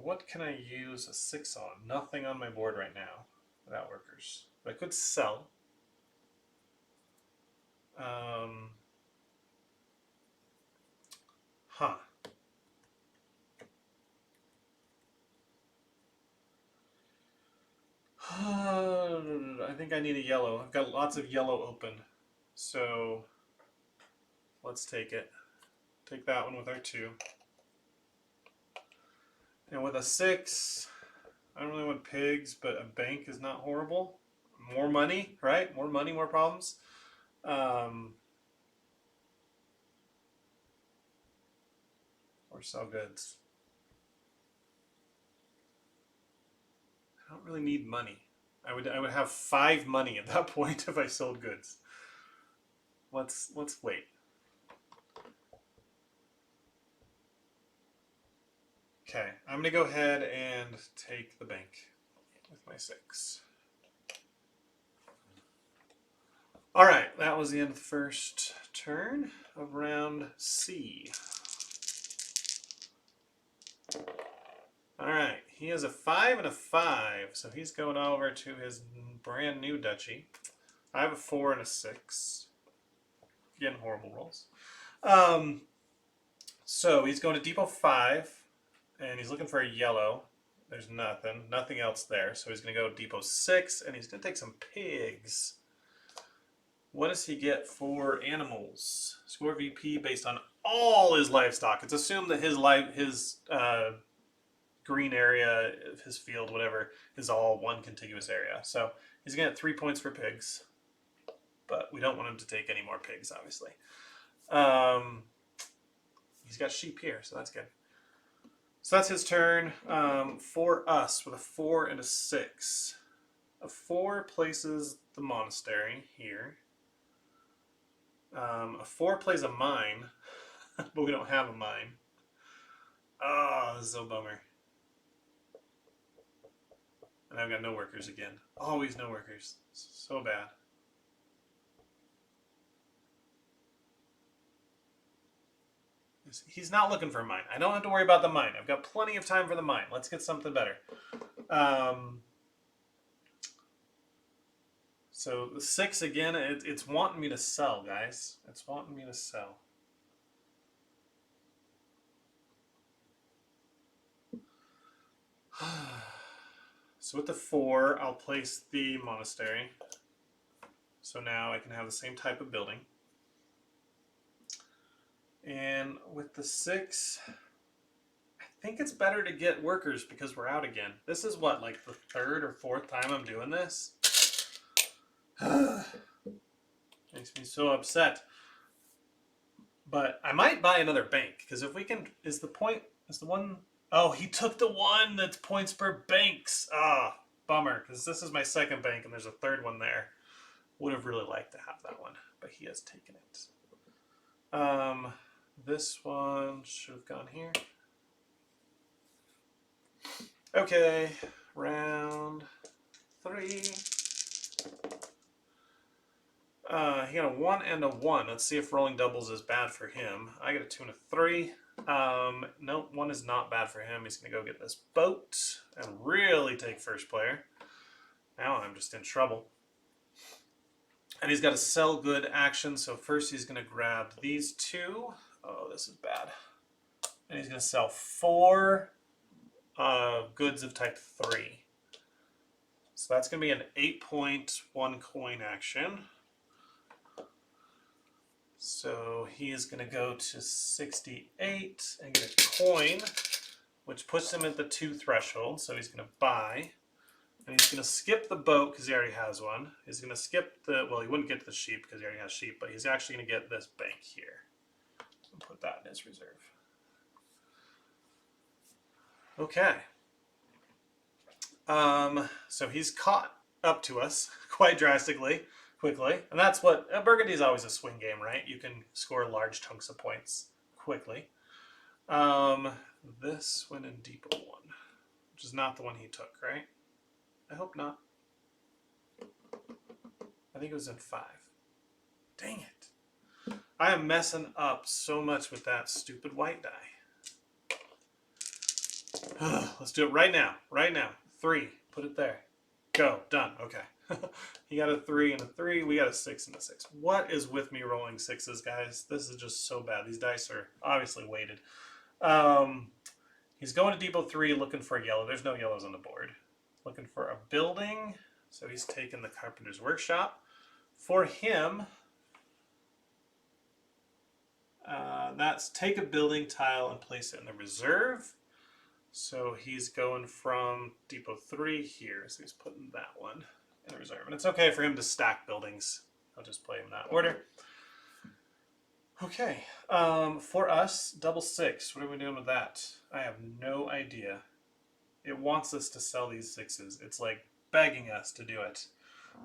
What can I use a 6 on? Nothing on my board right now without workers. But I could sell. Huh. I think I need a yellow. I've got lots of yellow open. So let's take it. Take that one with our 2. And with a 6, I don't really want pigs, but a bank is not horrible. More money, right? More money, more problems. Or sell goods. I don't really need money. I would have 5 money at that point if I sold goods. Let's wait. Okay, I'm gonna go ahead and take the bank with my 6. All right, that was the end of the first turn of round C. All right, he has a 5 and a 5, so he's going over to his brand new duchy. I have a 4 and a 6. Again, horrible rolls. So he's going to depot 5, and he's looking for a yellow. There's nothing else there. So he's going to go depot 6, and he's going to take some pigs. What does he get for animals? Score VP based on all his livestock. It's assumed that his green area, his field, whatever, is all one contiguous area. So he's going to get 3 points for pigs, but we don't want him to take any more pigs, obviously. He's got sheep here, so that's good. So that's his turn. For us, with a 4 and a 6. A 4 places the monastery here. A 4 plays a mine, but we don't have a mine. Oh, this is so bummer. And I've got no workers again. Always no workers. So bad. He's not looking for a mine. I don't have to worry about the mine. I've got plenty of time for the mine. Let's get something better. So the 6 again, it's wanting me to sell, guys. It's wanting me to sell. So with the 4, I'll place the monastery. So now I can have the same type of building. And with the 6, I think it's better to get workers because we're out again. This is what, like the 3rd or 4th time I'm doing this? Makes me so upset. But I might buy another bank because if we can, is the one? Oh, he took the one that's points per banks. Ah, bummer, because this is my 2nd bank and there's a 3rd one there. Would have really liked to have that one, but he has taken it. This one should have gone here. Okay, round 3. He got a 1 and a 1. Let's see if rolling doubles is bad for him. I got a 2 and a 3. Nope, 1 is not bad for him. He's going to go get this boat and really take first player. Now I'm just in trouble. And he's got a sell good action, so first he's going to grab these 2. Oh, this is bad. And he's going to sell 4 goods of type 3. So that's going to be an 8-point 1 coin action. So he is going to go to 68 and get a coin, which puts him at the 2 threshold. So he's going to buy. And he's going to skip the boat because he already has one. He's going to skip the, well, he wouldn't get the sheep because he already has sheep, but he's actually going to get this bank here. And put that in his reserve. Okay. So he's caught up to us quite drastically, quickly. And that's what, Burgundy is always a swing game, right? You can score large chunks of points quickly. This went in Depot 1, which is not the one he took, right? I hope not. I think it was in 5. Dang it. I am messing up so much with that stupid white die. Let's do it right now. Right now. 3. Put it there. Go. Done. Okay. He got a 3 and a 3. We got a 6 and a 6. What is with me rolling 6s, guys? This is just so bad. These dice are obviously weighted. He's going to Depot 3 looking for a yellow. There's no yellows on the board. Looking for a building. So he's taking the carpenter's workshop. For him, that's take a building tile and place it in the reserve. So he's going from Depot 3 here. So he's putting that one in the reserve. And it's okay for him to stack buildings. I'll just play him in that order. Okay. For us, double 6. What are we doing with that? I have no idea. It wants us to sell these 6s. It's like begging us to do it.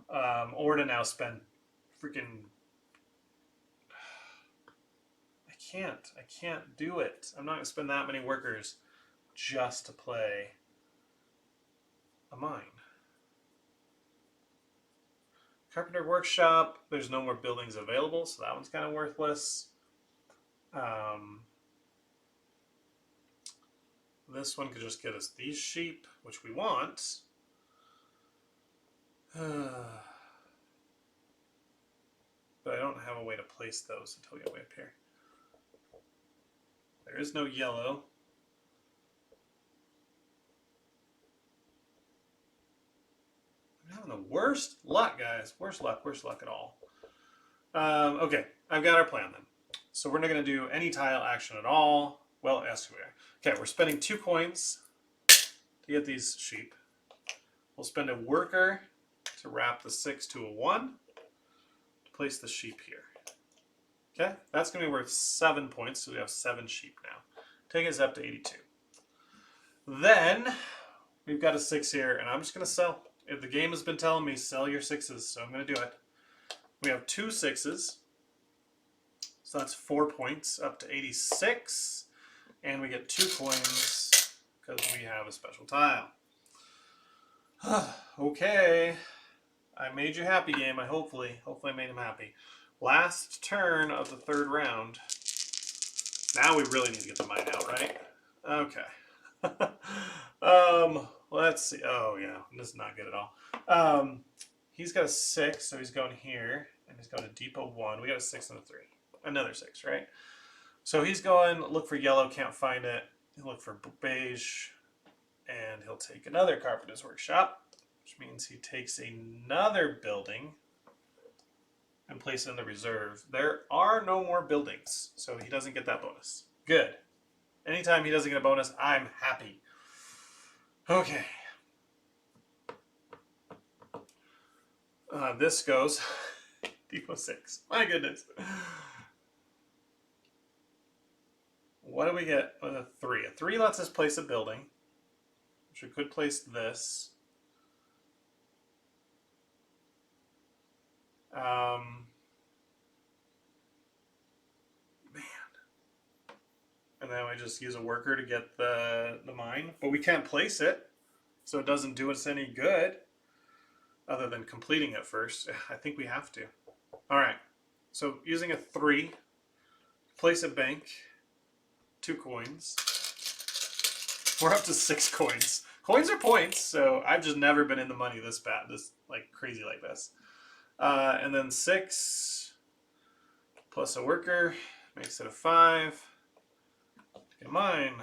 Or to now spend freaking... I can't do it. I'm not going to spend that many workers just to play a mine. Carpenter Workshop, there's no more buildings available, so that one's kind of worthless. This one could just get us these sheep, which we want. But I don't have a way to place those until we get way up here. There is no yellow. I'm having the worst luck, guys. Worst luck at all. Okay, I've got our plan then. So we're not going to do any tile action at all. Well, yes, we are. Okay, we're spending 2 coins to get these sheep. We'll spend a worker to wrap the 6 to a 1 to place the sheep here. Okay, that's going to be worth 7 points, so we have 7 sheep now. Take us up to 82. Then we've got a 6 here, and I'm just going to sell. If the game has been telling me sell your 6s, so I'm going to do it. We have 2 6s, so that's 4 points up to 86, and we get 2 coins because we have a special tile. Okay, I made you happy, game. Hopefully I made him happy. Last turn of the 3rd round. Now we really need to get the mine out, right? Okay. Let's see. Oh yeah, this is not good at all. He's got a 6, so he's going here, and he's going to Depot 1. We got a 6 and a 3. Another 6, right? So he's going look for yellow, can't find it. He'll look for beige, and he'll take another carpenter's workshop, which means he takes another building and place it in the reserve. There are no more buildings, so he doesn't get that bonus. Good. Anytime he doesn't get a bonus, I'm happy. Okay. This goes Depot 6. My goodness. What do we get with a 3? A 3 lets us place a building, which we could place this. Man. And then we just use a worker to get the mine. But we can't place it, so it doesn't do us any good other than completing it first. I think we have to. All right. So using a 3, place a bank, 2 coins. We're up to 6 coins. Coins are points, so I've just never been in the money this bad, this like crazy like this. And then 6 plus a worker makes it a 5. Get mine.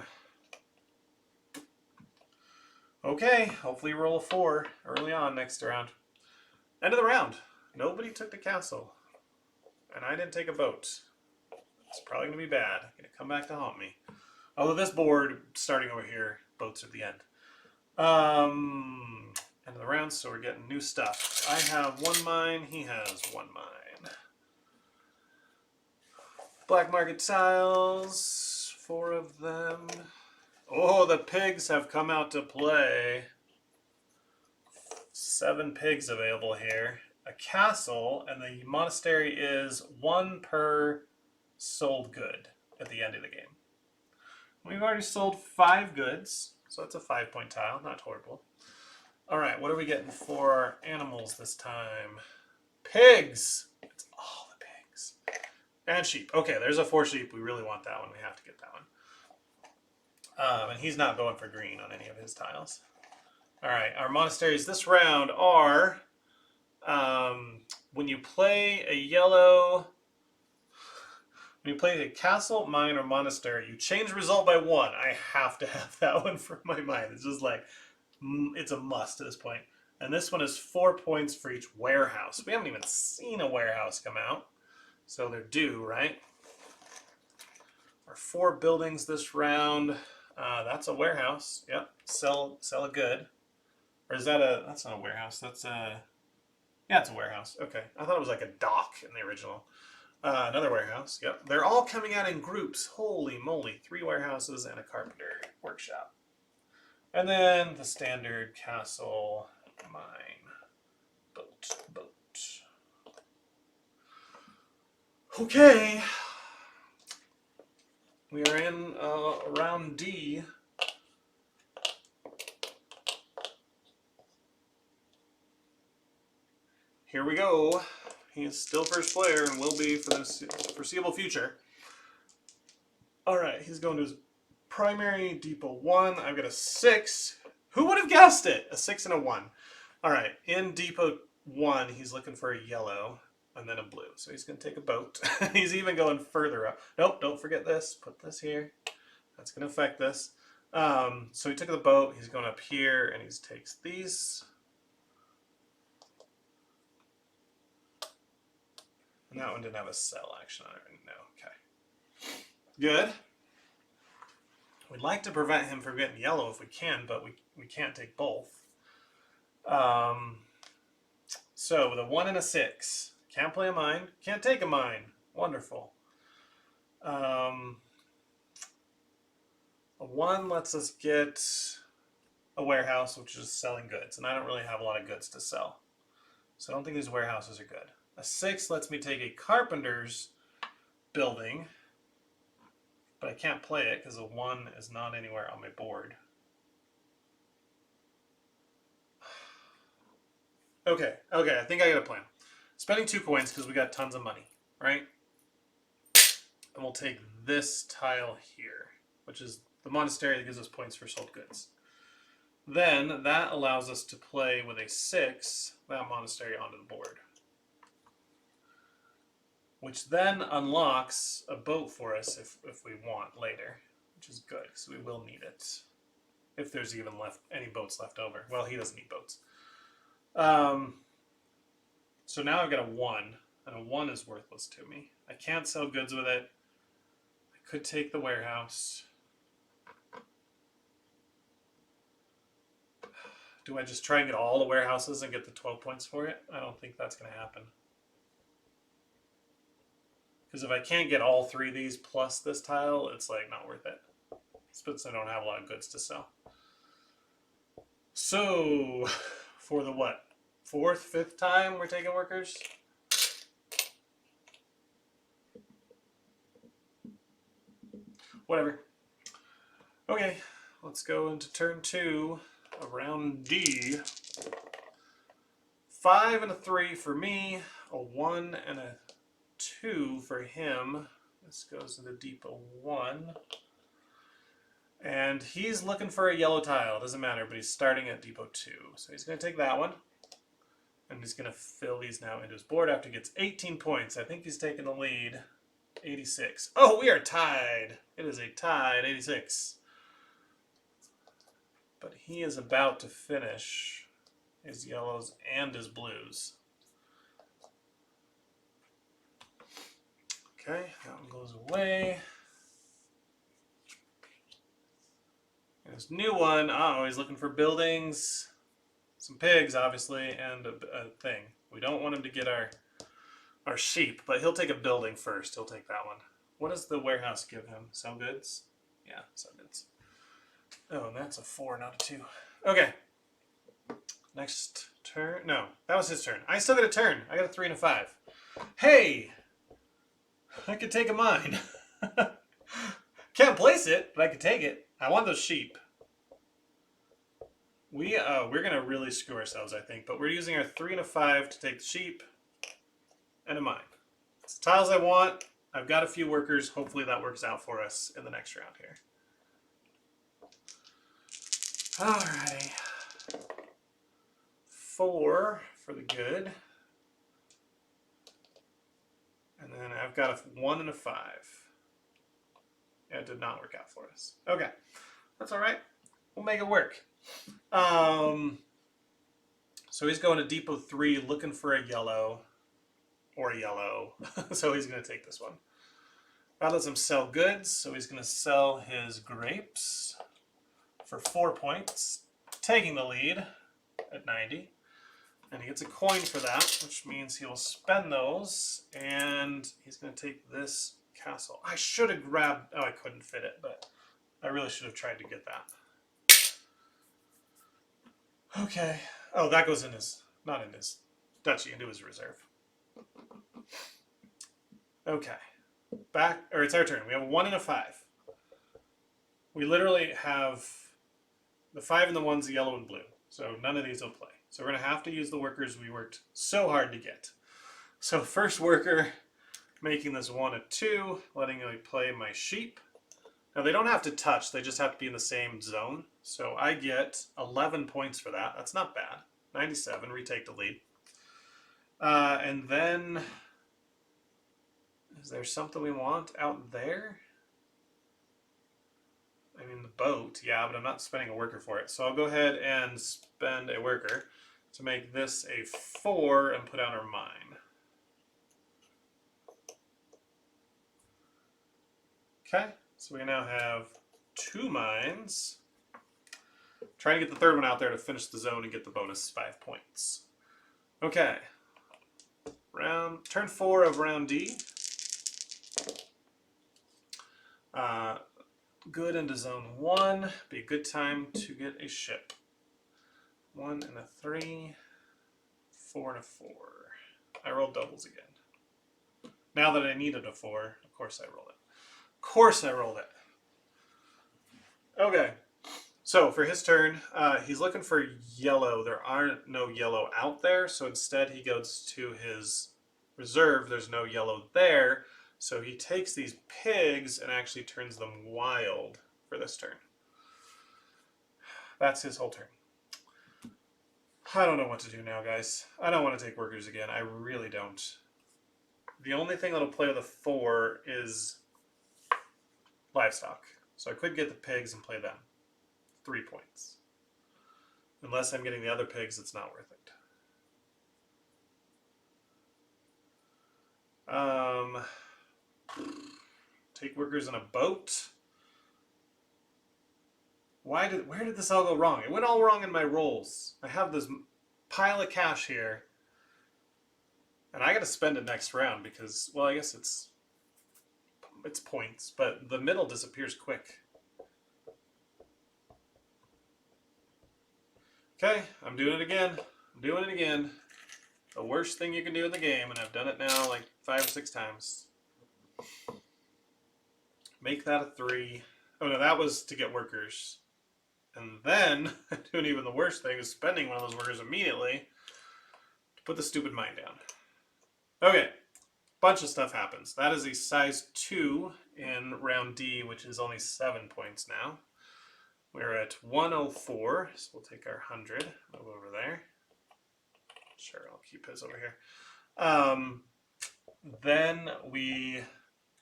Okay, hopefully roll a 4 early on next round. End of the round. Nobody took the castle. and I didn't take a boat. It's probably going to be bad. Going to come back to haunt me. Although this board, starting over here, boats at the end. End of the round, so we're getting new stuff. I have 1 mine. He has 1 mine. Black market tiles. 4 of them. Oh, the pigs have come out to play. 7 pigs available here. A castle, and the monastery is 1 per sold good at the end of the game. We've already sold 5 goods, so that's a 5-point tile. Not horrible. All right, what are we getting for animals this time? Pigs! It's all the pigs. And sheep. Okay, there's a 4 sheep. We really want that one. We have to get that one. And he's not going for green on any of his tiles. All right, our monasteries this round are... when you play a yellow... When you play a castle, mine, or monastery, you change the result by 1. I have to have that one for my mind. It's just like, it's a must at this point. And this one is 4 points for each warehouse. We haven't even seen a warehouse come out. So they're due, right? Our 4 buildings this round. That's a warehouse. Yep. Sell a good. Or is that a... That's not a warehouse. That's a... Yeah, it's a warehouse. Okay. I thought it was like a dock in the original. Another warehouse. Yep. They're all coming out in groups. Holy moly. 3 warehouses and a carpenter workshop. And then the standard castle, mine, boat. Okay. We are in round D. Here we go. He is still first player and will be for the foreseeable future. All right, he's going to his primary depot 1. I've got a 6. Who would have guessed it? A 6 and a 1. All right, in depot 1, he's looking for a yellow and then a blue. So he's going to take a boat. He's even going further up. Nope, don't forget this. Put this here. That's going to affect this. So he took the boat. He's going up here and he takes these. And that one didn't have a sell action on it. No, okay. Good. We'd like to prevent him from getting yellow if we can, but we can't take both. So with a 1 and a 6. Can't play a mine. Can't take a mine. Wonderful. A 1 lets us get a warehouse, which is selling goods. And I don't really have a lot of goods to sell. So I don't think these warehouses are good. A 6 lets me take a carpenter's building, but I can't play it because a 1 is not anywhere on my board. Okay, I think I got a plan. Spending 2 coins because we got tons of money, right? And we'll take this tile here, which is the monastery that gives us points for sold goods. Then that allows us to play with a 6, that monastery onto the board. Which then unlocks a boat for us if we want later, which is good, because we will need it. If there's even any boats left over. Well, he doesn't need boats. So now I've got a 1, and a 1 is worthless to me. I can't sell goods with it. I could take the warehouse. Do I just try and get all the warehouses and get the 12 points for it? I don't think that's going to happen. Because if I can't get all 3 of these plus this tile, it's like not worth it. Since I don't have a lot of goods to sell. So, for the what? 4th, 5th time we're taking workers? Whatever. Okay, let's go into turn 2 of round D. 5 and a 3 for me, a 1 and a 2 for him. This goes into depot 1. And he's looking for a yellow tile. Doesn't matter, but he's starting at depot 2. So he's going to take that one. And he's going to fill these now into his board after he gets 18 points. I think he's taking the lead. 86. Oh, we are tied. It is a tie at 86. But he is about to finish his yellows and his blues. Okay, that one goes away. And this new one, oh, he's looking for buildings, some pigs, obviously, and a thing. We don't want him to get our sheep, but he'll take a building first. He'll take that one. What does the warehouse give him? Sell goods? Yeah, sell goods. Oh, and that's a 4, not a 2. Okay. Next turn. No, that was his turn. I still get a turn. I got a 3 and a 5. Hey! I could take a mine. Can't place it, but I could take it. I want those sheep. We're going to really screw ourselves, I think. But we're using our 3 and a 5 to take the sheep and a mine. It's the tiles I want. I've got a few workers. Hopefully that works out for us in the next round here. Alrighty. 4 for the good. And then I've got a 1 and a 5. Yeah, it did not work out for us. Okay. That's alright. We'll make it work. So he's going to depot 3 looking for a yellow. Or a yellow. So he's going to take this one. That lets him sell goods. So he's going to sell his grapes for 4 points. Taking the lead at 90. And he gets a coin for that, which means he'll spend those. And he's going to take this castle. I should have grabbed... Oh, I couldn't fit it, but I really should have tried to get that. Okay. Oh, that goes in his... Not in his duchy, into his reserve. Okay. Back... Or it's our turn. We have a 1 and a 5. We literally have... The 5 and the 1's the yellow and blue. So none of these will play. So we're going to have to use the workers we worked so hard to get. So first worker, making this 1 a 2, letting me play my sheep. Now they don't have to touch, they just have to be in the same zone. So I get 11 points for that. That's not bad. 97, retake the lead. And then, is there something we want out there? I mean, the boat, yeah, but I'm not spending a worker for it. So I'll go ahead and spend a worker to make this a 4 and put out our mine. Okay, so we now have 2 mines. Trying to get the third one out there to finish the zone and get the bonus 5 points. Okay, turn 4 of round D. Good into zone 1. Be a good time to get a ship. 1 and a 3. 4 and a 4. I rolled doubles again. Now that I needed a 4, of course I rolled it. Of course I rolled it. Okay. So for his turn, he's looking for yellow. There aren't no yellow out there, so instead he goes to his reserve. There's no yellow there. So he takes these pigs and actually turns them wild for this turn. That's his whole turn. I don't know what to do now, guys. I don't want to take workers again. I really don't. The only thing that'll play with a 4 is livestock. So I could get the pigs and play them. 3 points. Unless I'm getting the other pigs, it's not worth it. Take workers in a boat. Where did this all go wrong? It went all wrong in my rolls. I have this pile of cash here. And I got to spend it next round because, well, I guess it's points, but the middle disappears quick. Okay, I'm doing it again. I'm doing it again. The worst thing you can do in the game, and I've done it now like 5 or 6 times. Make that a 3. Oh no, that was to get workers. And then, doing even the worst thing is spending one of those workers immediately to put the stupid mine down. Okay, bunch of stuff happens. That is a size 2 in round D, which is only 7 points now. We're at 104, so we'll take our 100 over there. Sure, I'll keep his over here. Then we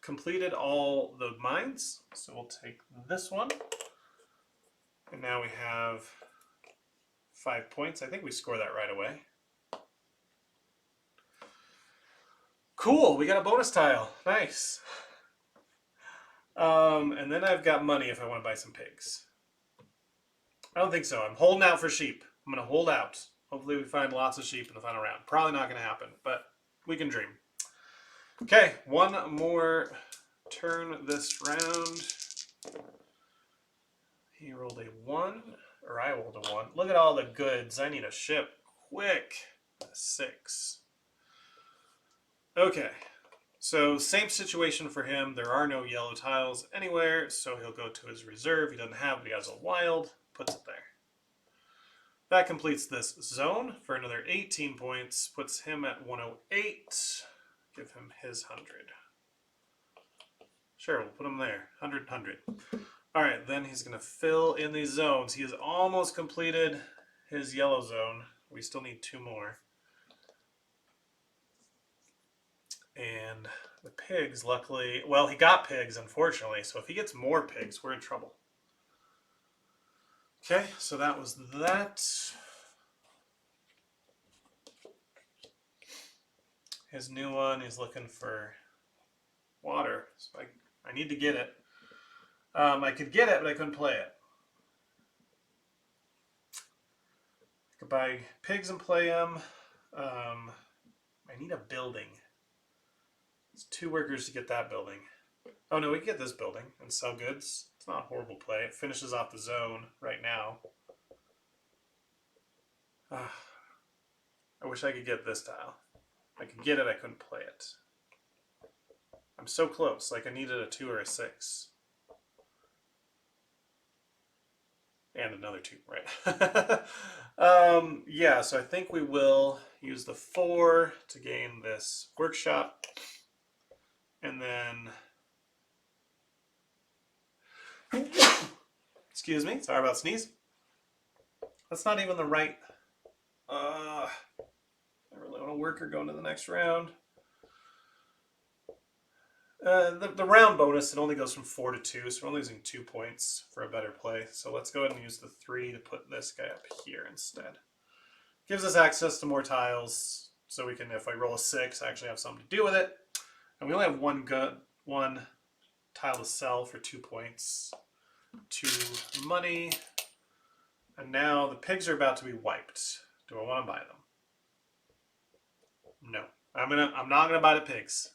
completed all the mines, so we'll take this one. And now we have 5 points. I think we score that right away. Cool, we got a bonus tile. Nice. And then I've got money if I want to buy some pigs. I don't think so. I'm holding out for sheep. I'm going to hold out. Hopefully we find lots of sheep in the final round. Probably not going to happen, but we can dream. Okay, one more turn this round. He rolled a 1, or I rolled a 1. Look at all the goods. I need a ship. Quick. A 6. Okay, so same situation for him. There are no yellow tiles anywhere, so he'll go to his reserve. He doesn't have it, he has a wild. Puts it there. That completes this zone for another 18 points. Puts him at 108. Give him his 100. Sure, we'll put him there. 100, 100. All right, then he's going to fill in these zones. He has almost completed his yellow zone. We still need 2 more. And the pigs, luckily, well, he got pigs, unfortunately. So if he gets more pigs, we're in trouble. Okay, so that was that. His new one, he's looking for water. So I need to get it. I could get it, but I couldn't play it. I could buy pigs and play them. I need a building. It's 2 workers to get that building. Oh no, we can get this building and sell goods. It's not a horrible play. It finishes off the zone right now. I wish I could get this tile. I could get it, I couldn't play it. I'm so close. Like I needed a 2 or a 6. And another 2, right? Yeah, so I think we will use the 4 to gain this workshop. And then, excuse me, sorry about sneeze. That's not even the right, I really want a worker going to the next round. The round bonus, it only goes from 4 to 2, so we're only losing 2 points for a better play. So let's go ahead and use the 3 to put this guy up here instead. Gives us access to more tiles, so we can, if I roll a 6, actually have something to do with it. And we only have one tile to sell for 2 points. 2 money. And now the pigs are about to be wiped. Do I want to buy them? No. I'm not gonna buy the pigs.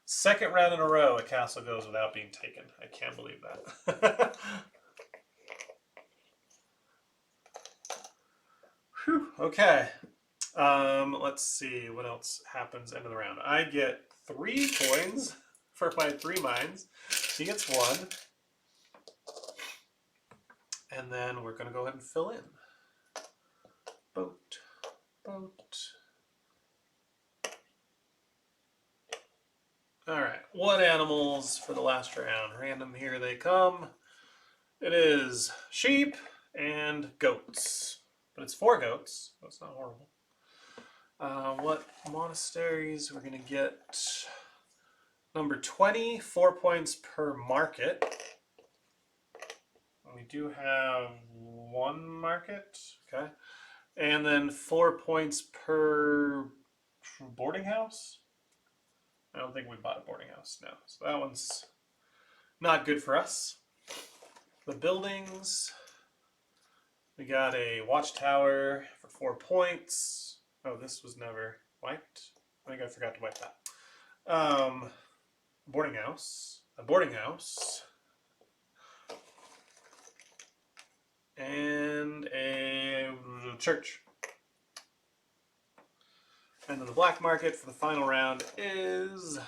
Second round in a row, a castle goes without being taken. I can't believe that. Whew, okay. Let's see what else happens end of the round. I get 3 coins for my 3 mines. He gets 1. And then we're going to go ahead and fill in. Boat, boat. All right, what animals for the last round? Random, here they come. It is sheep and goats. But it's 4 goats, so it's not horrible. What monasteries? We're going to get number 20, 4 points per market. We do have 1 market, okay. And then 4 points per boarding house. I don't think we bought a boarding house, no. So that one's not good for us. The buildings, we got a watchtower for 4 points. Oh, this was never wiped. I think I forgot to wipe that. Boarding house, a boarding house, and a church. And then the black market for the final round is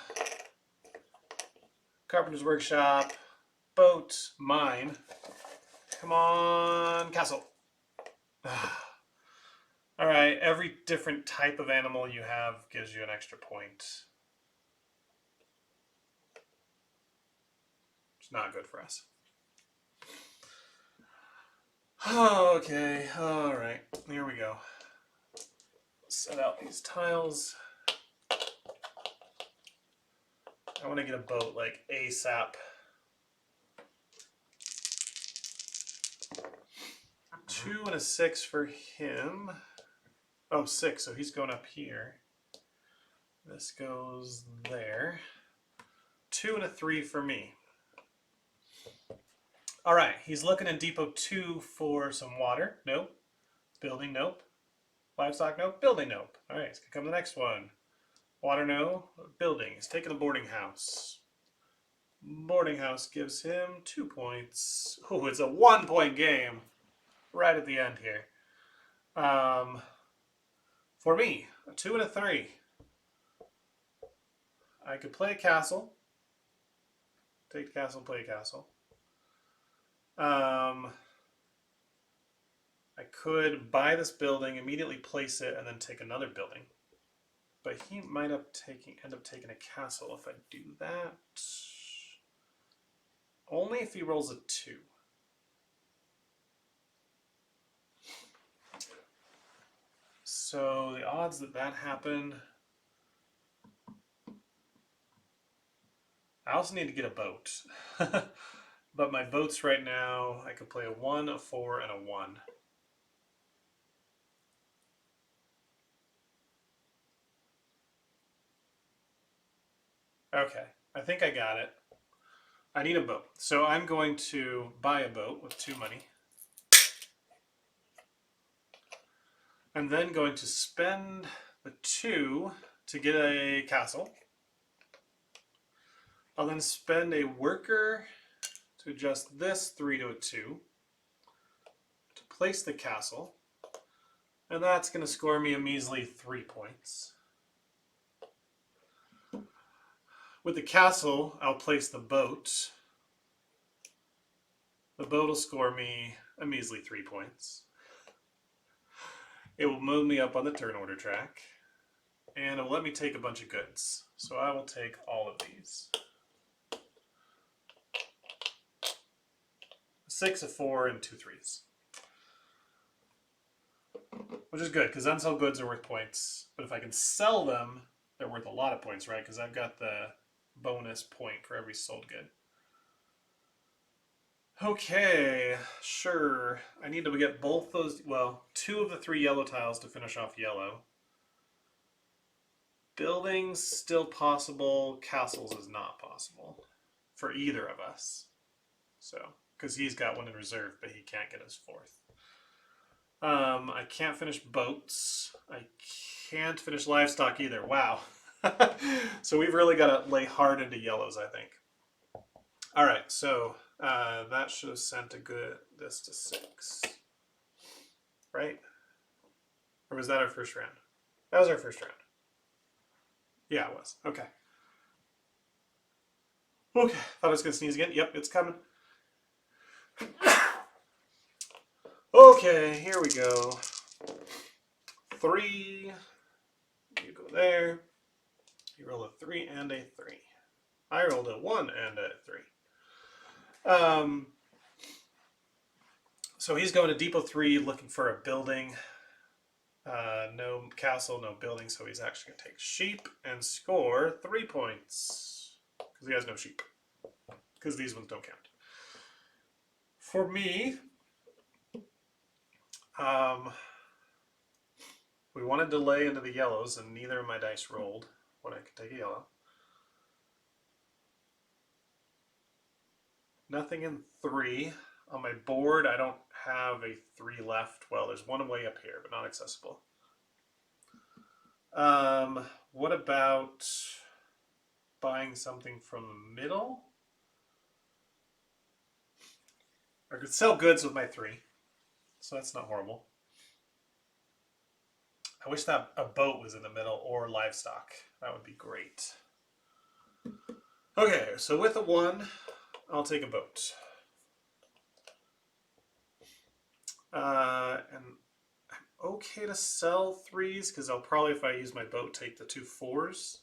carpenter's workshop, boat, mine. Come on, castle. All right, every different type of animal you have gives you an extra point. It's not good for us. Okay, all right, here we go. Set out these tiles. I want to get a boat like ASAP. 2 and a 6 for him. Oh, 6, so he's going up here. This goes there. 2 and a 3 for me. All right, he's looking in Depot 2 for some water. Nope. Building, nope. Livestock, nope. Building, nope. All right, he's going to come to the next one. Water, no. Building. He's taking a boarding house. Boarding house gives him 2 points. Oh, it's a 1-point game right at the end here. For me, a 2 and a 3. I could play a castle. Take the castle, play a castle. I could buy this building, immediately place it, and then take another building. But he might end up taking a castle if I do that. Only if he rolls a 2. So the odds that that happen... I also need to get a boat. But my boats right now, I could play a 1, a 4, and a 1. Okay, I think I got it. I need a boat. So I'm going to buy a boat with 2 money. I'm then going to spend the 2 to get a castle. I'll then spend a worker to adjust this 3 to a 2 to place the castle. And that's going to score me a measly 3 points. With the castle, I'll place the boat. The boat will score me a measly 3 points. It will move me up on the turn order track. And it will let me take a bunch of goods. So I will take all of these. 6, a 4, and 2 3s. Which is good, because unsold goods are worth points. But if I can sell them, they're worth a lot of points, right? Because I've got the bonus point for every sold good. Okay, sure. I need to get both those, well, 2 of the 3 yellow tiles to finish off yellow. Buildings still possible. Castles is not possible for either of us. So, because he's got one in reserve, but he can't get his 4th. I can't finish boats. I can't finish livestock either. Wow. So we've really got to lay hard into yellows, I think. All right, so that should have sent this to 6. Right? Or was that our first round? That was our first round. Yeah, it was. Okay. Okay, thought I was going to sneeze again. Yep, it's coming. Okay, here we go. 3. You go there. You roll a 3 and a 3. I rolled a 1 and a 3. So he's going to Depot 3 looking for a building. No castle, no building, so he's actually going to take sheep and score 3 points. Because he has no sheep. Because these ones don't count. For me, we want to delay into the yellows, and neither of my dice rolled when I could take a yellow. Nothing in 3. On my board, I don't have a 3 left. Well, there's one way up here, but not accessible. What about buying something from the middle? I could sell goods with my 3, so that's not horrible. I wish that a boat was in the middle or livestock. That would be great. Okay, so with a 1, I'll take a boat. And I'm okay to sell 3s because I'll probably, if I use my boat, take the 2 4s.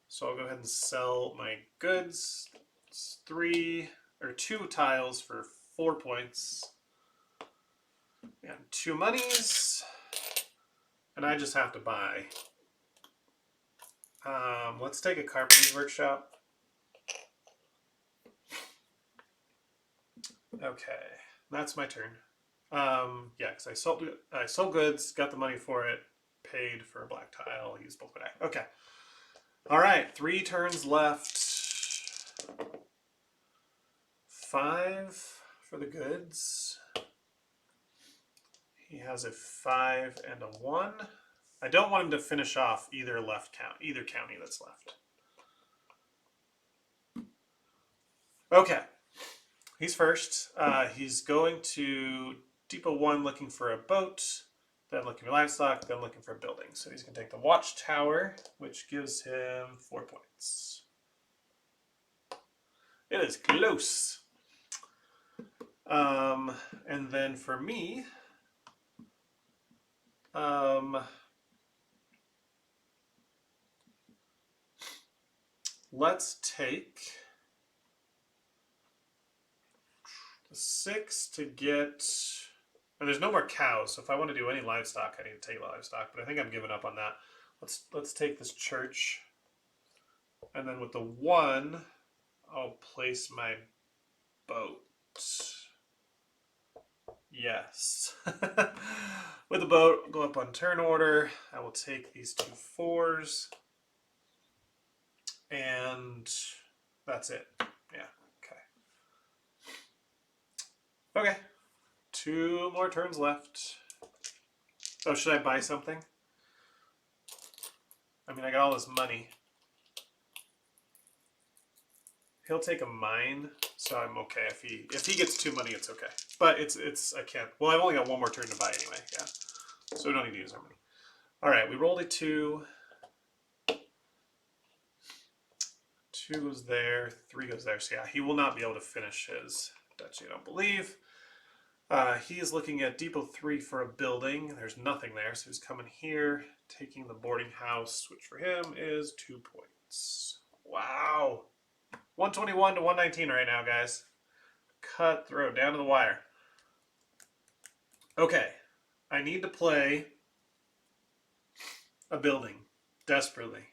So I'll go ahead and sell my goods. It's 2 tiles for 4 points. And 2 monies. And I just have to buy. Let's take a carpenter's workshop. Okay, that's my turn. Yeah, because I sold goods, got the money for it, paid for a black tile, used both my deck. Okay. All right, 3 turns left. 5 for the goods. He has a 5 and a 1. I don't want him to finish off either county that's left. Okay, he's first. He's going to Depot 1 looking for a boat, then looking for livestock, then looking for a building. So he's going to take the watchtower, which gives him 4 points. It is close. And then for me, let's take the 6 to get. And there's no more cows, so if I want to do any livestock, I need to take livestock. But I think I'm giving up on that. Let's take this church, and then with the 1, I'll place my boat. Yes. With the boat, go up on turn order. I will take these 2 4s. And that's it. Yeah, okay. Okay. 2 more turns left. Oh, should I buy something? I mean, I got all this money. He'll take a mine, so I'm okay. If he gets 2 money, it's okay. But I can't. Well, I've only got 1 more turn to buy anyway. Yeah, so we don't need to use our money. All right, we rolled a 2. 2 goes there. 3 goes there. So yeah, he will not be able to finish his duchy, I don't believe. He is looking at Depot 3 for a building. There's nothing there, so he's coming here, taking the boarding house, which for him is 2 points. Wow. 121 to 119 right now, guys. Cutthroat, down to the wire. Okay, I need to play a building, desperately.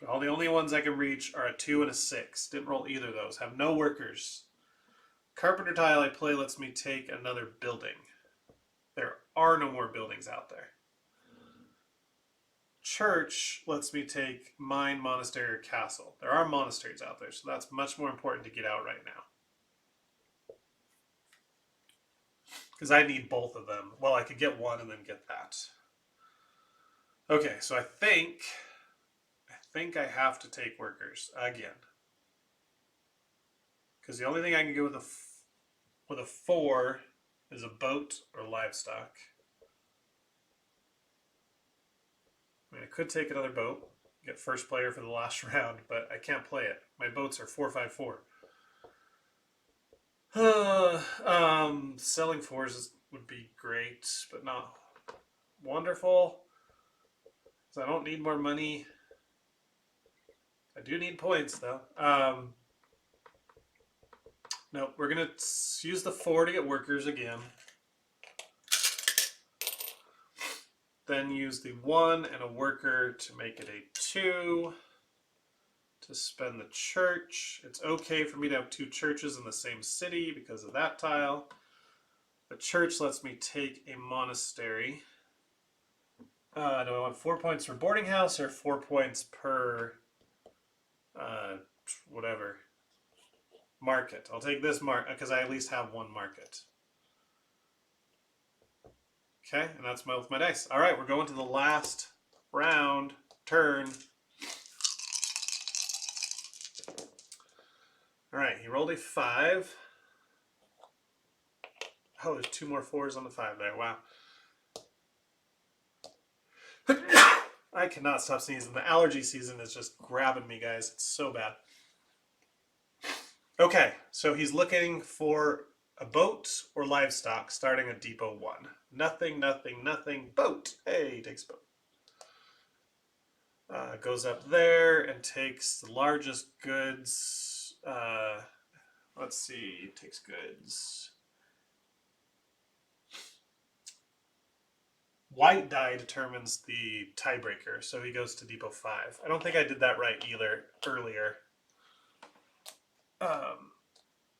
But all the only ones I can reach are a 2 and a 6. Didn't roll either of those. Have no workers. Carpenter tile I play lets me take another building. There are no more buildings out there. Church lets me take mine, monastery, or castle. There are monasteries out there, so that's much more important to get out right now. Because I need both of them. Well, I could get 1 and then get that. Okay, so I think I have to take workers again. Because the only thing I can get with a 4 is a boat or livestock. I mean, I could take another boat, get first player for the last round, but I can't play it. My boats are 4/5/4. Selling 4s would be great, but not wonderful. So I don't need more money. I do need points, though. No, we're going to use the 4 to get workers again. Then use the 1 and a worker to make it a 2. To spend the church. It's okay for me to have 2 churches in the same city because of that tile. The church lets me take a monastery. Do I want 4 points for boarding house or 4 points per whatever market? I'll take this market because I at least have 1 market. Okay, and that's with my dice. All right, we're going to the last round, turn. All right, he rolled a 5. Oh, there's 2 more 4s on the 5 there. Wow. I cannot stop sneezing. The allergy season is just grabbing me, guys. It's so bad. Okay, so he's looking for a boat or livestock starting at Depot 1. Nothing, nothing, nothing. Boat. Hey, he takes boat. Goes up there and takes the largest goods. Let's see. Takes goods. White die determines the tiebreaker, so he goes to Depot 5. I don't think I did that right either earlier.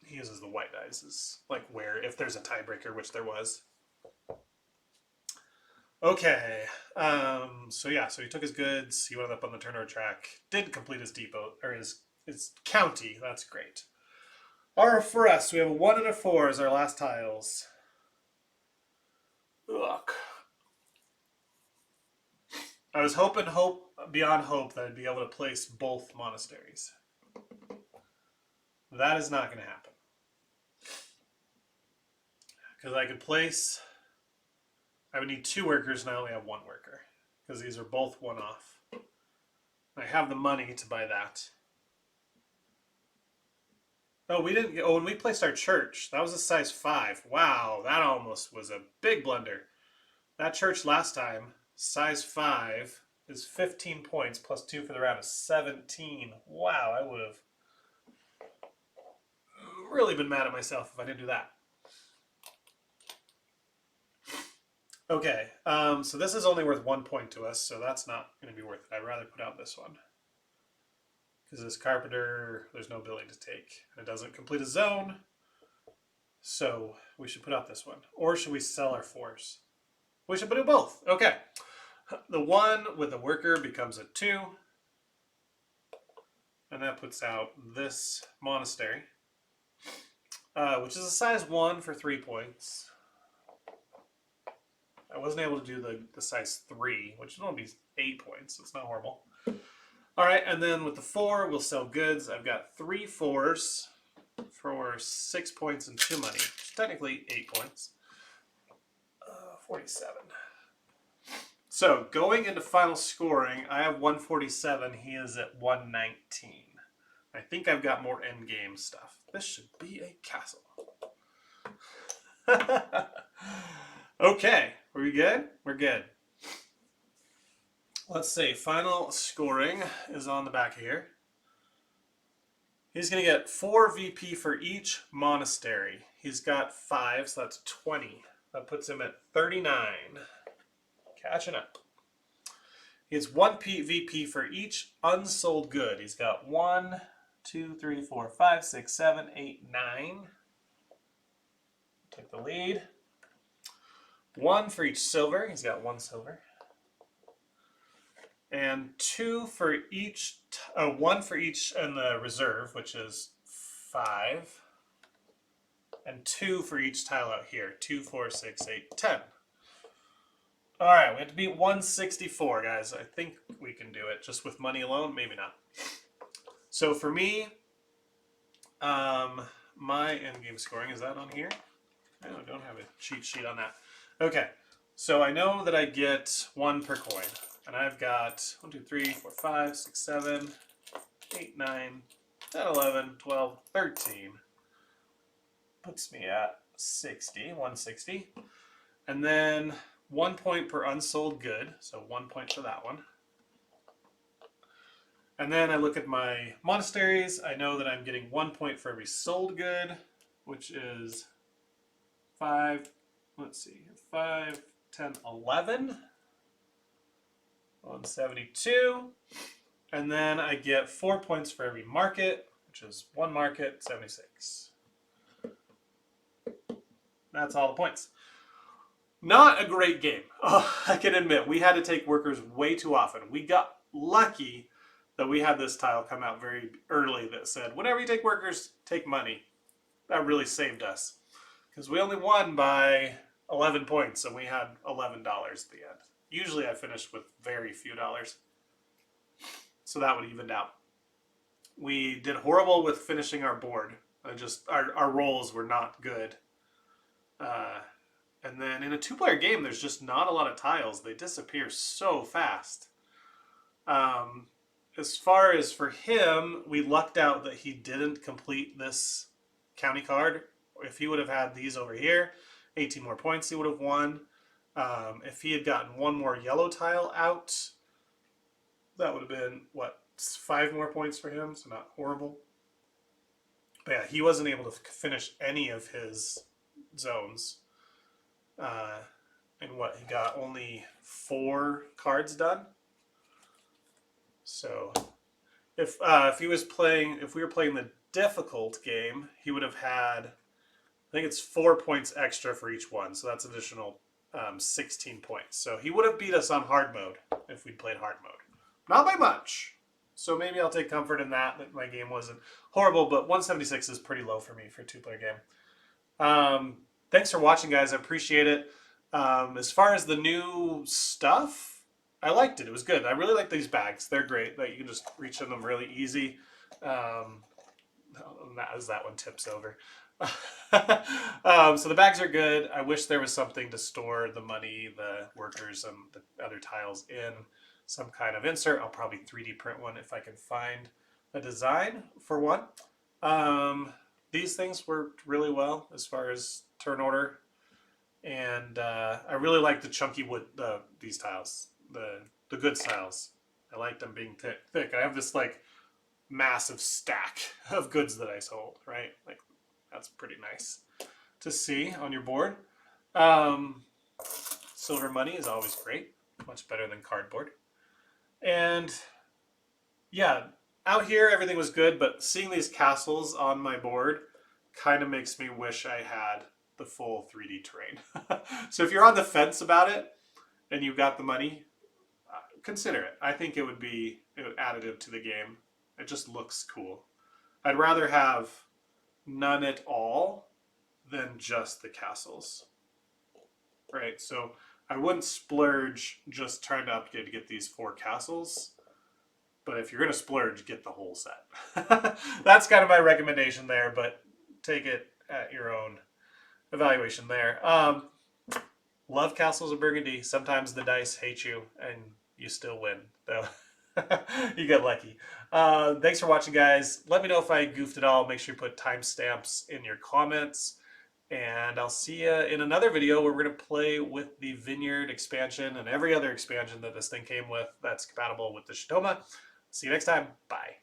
He uses the white dice as like where if there's a tiebreaker, which there was. Okay. So yeah, so he took his goods. He went up on the turnover track. Did complete his depot or his county. That's great. For us, we have a 1 and a 4 as our last tiles. Ugh. I was hoping beyond hope that I'd be able to place both monasteries. That is not going to happen. Because I could place... I would need 2 workers and I only have 1 worker. Because these are both 1 off. I have the money to buy that. Oh, we didn't get... Oh, when we placed our church, that was a size 5. Wow, that almost was a big blunder. That church last time, size 5, is 15 points plus 2 for the round is 17. Wow, I would have really been mad at myself if I didn't do that. Okay, so this is only worth 1 point to us, so that's not going to be worth it. I'd rather put out this one. Because this carpenter, there's no ability to take. And it doesn't complete a zone. So we should put out this one. Or should we sell our 4s? We should do both. Okay. The 1 with the worker becomes a 2. And that puts out this monastery. Which is a size 1 for 3 points. I wasn't able to do the size 3, which would only be 8 points. So it's not horrible. All right, and then with the 4, we'll sell goods. I've got 3 4s for 6 points and 2 money. Which is technically 8 points. 47. So going into final scoring, I have 147. He is at 119. I think I've got more end game stuff. This should be a castle. Okay, are we good? We're good. Let's see, final scoring is on the back here. He's going to get 4 VP for each monastery. He's got 5, so that's 20. That puts him at 39. Catching up. He has 1 VP for each unsold good. He's got 1, 2, 3, 4, 5, 6, 7, 8, 9. Took the lead. 1 for each silver. He's got 1 silver. And 2 for each, 1 for each in the reserve, which is 5. And 2 for each tile out here. 2, 4, 6, 8, 10. All right, we have to beat 164, guys. I think we can do it. Just with money alone, maybe not. So for me, my endgame scoring, is that on here? No, I don't have a cheat sheet on that. Okay, so I know that I get 1 per coin. And I've got 1, 2, 3, 4, 5, 6, 7, 8, 9, 10, 11, 12, 13. Puts me at 60, 160. And then 1 point per unsold good. So 1 point for that one. And then I look at my monasteries. I know that I'm getting 1 point for every sold good, which is 5, let's see, 5, 10, 11. 172. And then I get 4 points for every market, which is 1 market, 76. That's all the points. Not a great game. Oh, I can admit, we had to take workers way too often. We got lucky that we had this tile come out very early that said, whenever you take workers, take money. That really saved us. Because we only won by 11 points, and we had $11 at the end. Usually I finished with very few dollars. So that would even out. We did horrible with finishing our board. Our rolls were not good. And then in a 2-player game, there's just not a lot of tiles. They disappear so fast. As far as for him, we lucked out that he didn't complete this county card. If he would have had these over here, 18 more points, he would have won. If he had gotten 1 more yellow tile out, that would have been, what, 5 more points for him, so not horrible. But yeah, he wasn't able to finish any of his zones. And what, he got only 4 cards done? So, if we were playing the difficult game, he would have had, I think it's 4 points extra for each one, so that's additional 16 points. So he would have beat us on hard mode if we'd played hard mode. Not by much. So maybe I'll take comfort in that my game wasn't horrible, but 176 is pretty low for me for a two-player game. Thanks for watching, guys. I appreciate it. As far as the new stuff, I liked it. It was good. I really like these bags. They're great. Like, you can just reach in them really easy. As that one tips over. So the bags are good. I wish there was something to store the money, the workers, and the other tiles in some kind of insert. I'll probably 3D print one if I can find a design for one. These things worked really well as far as turn order. And I really like the chunky wood, these tiles, the good tiles. I like them being thick. I have this like massive stack of goods that I sold, right? Like, that's pretty nice to see on your board. Silver money is always great, much better than cardboard. And yeah, out here everything was good, but seeing these castles on my board kind of makes me wish I had the full 3D terrain. So if you're on the fence about it and you've got the money, consider it. I think it would be additive to the game. It just looks cool. I'd rather have none at all than just the castles. Right, so I wouldn't splurge just trying to upgrade to get these 4 castles. But if you're going to splurge, get the whole set. That's kind of my recommendation there, but take it at your own evaluation there. Love Castles of Burgundy. Sometimes the dice hate you and you still win, though. You get lucky. Thanks for watching, guys. Let me know if I goofed at all. Make sure you put timestamps in your comments. And I'll see you in another video where we're going to play with the Vineyard expansion and every other expansion that this thing came with that's compatible with the Shatoma. See you next time. Bye.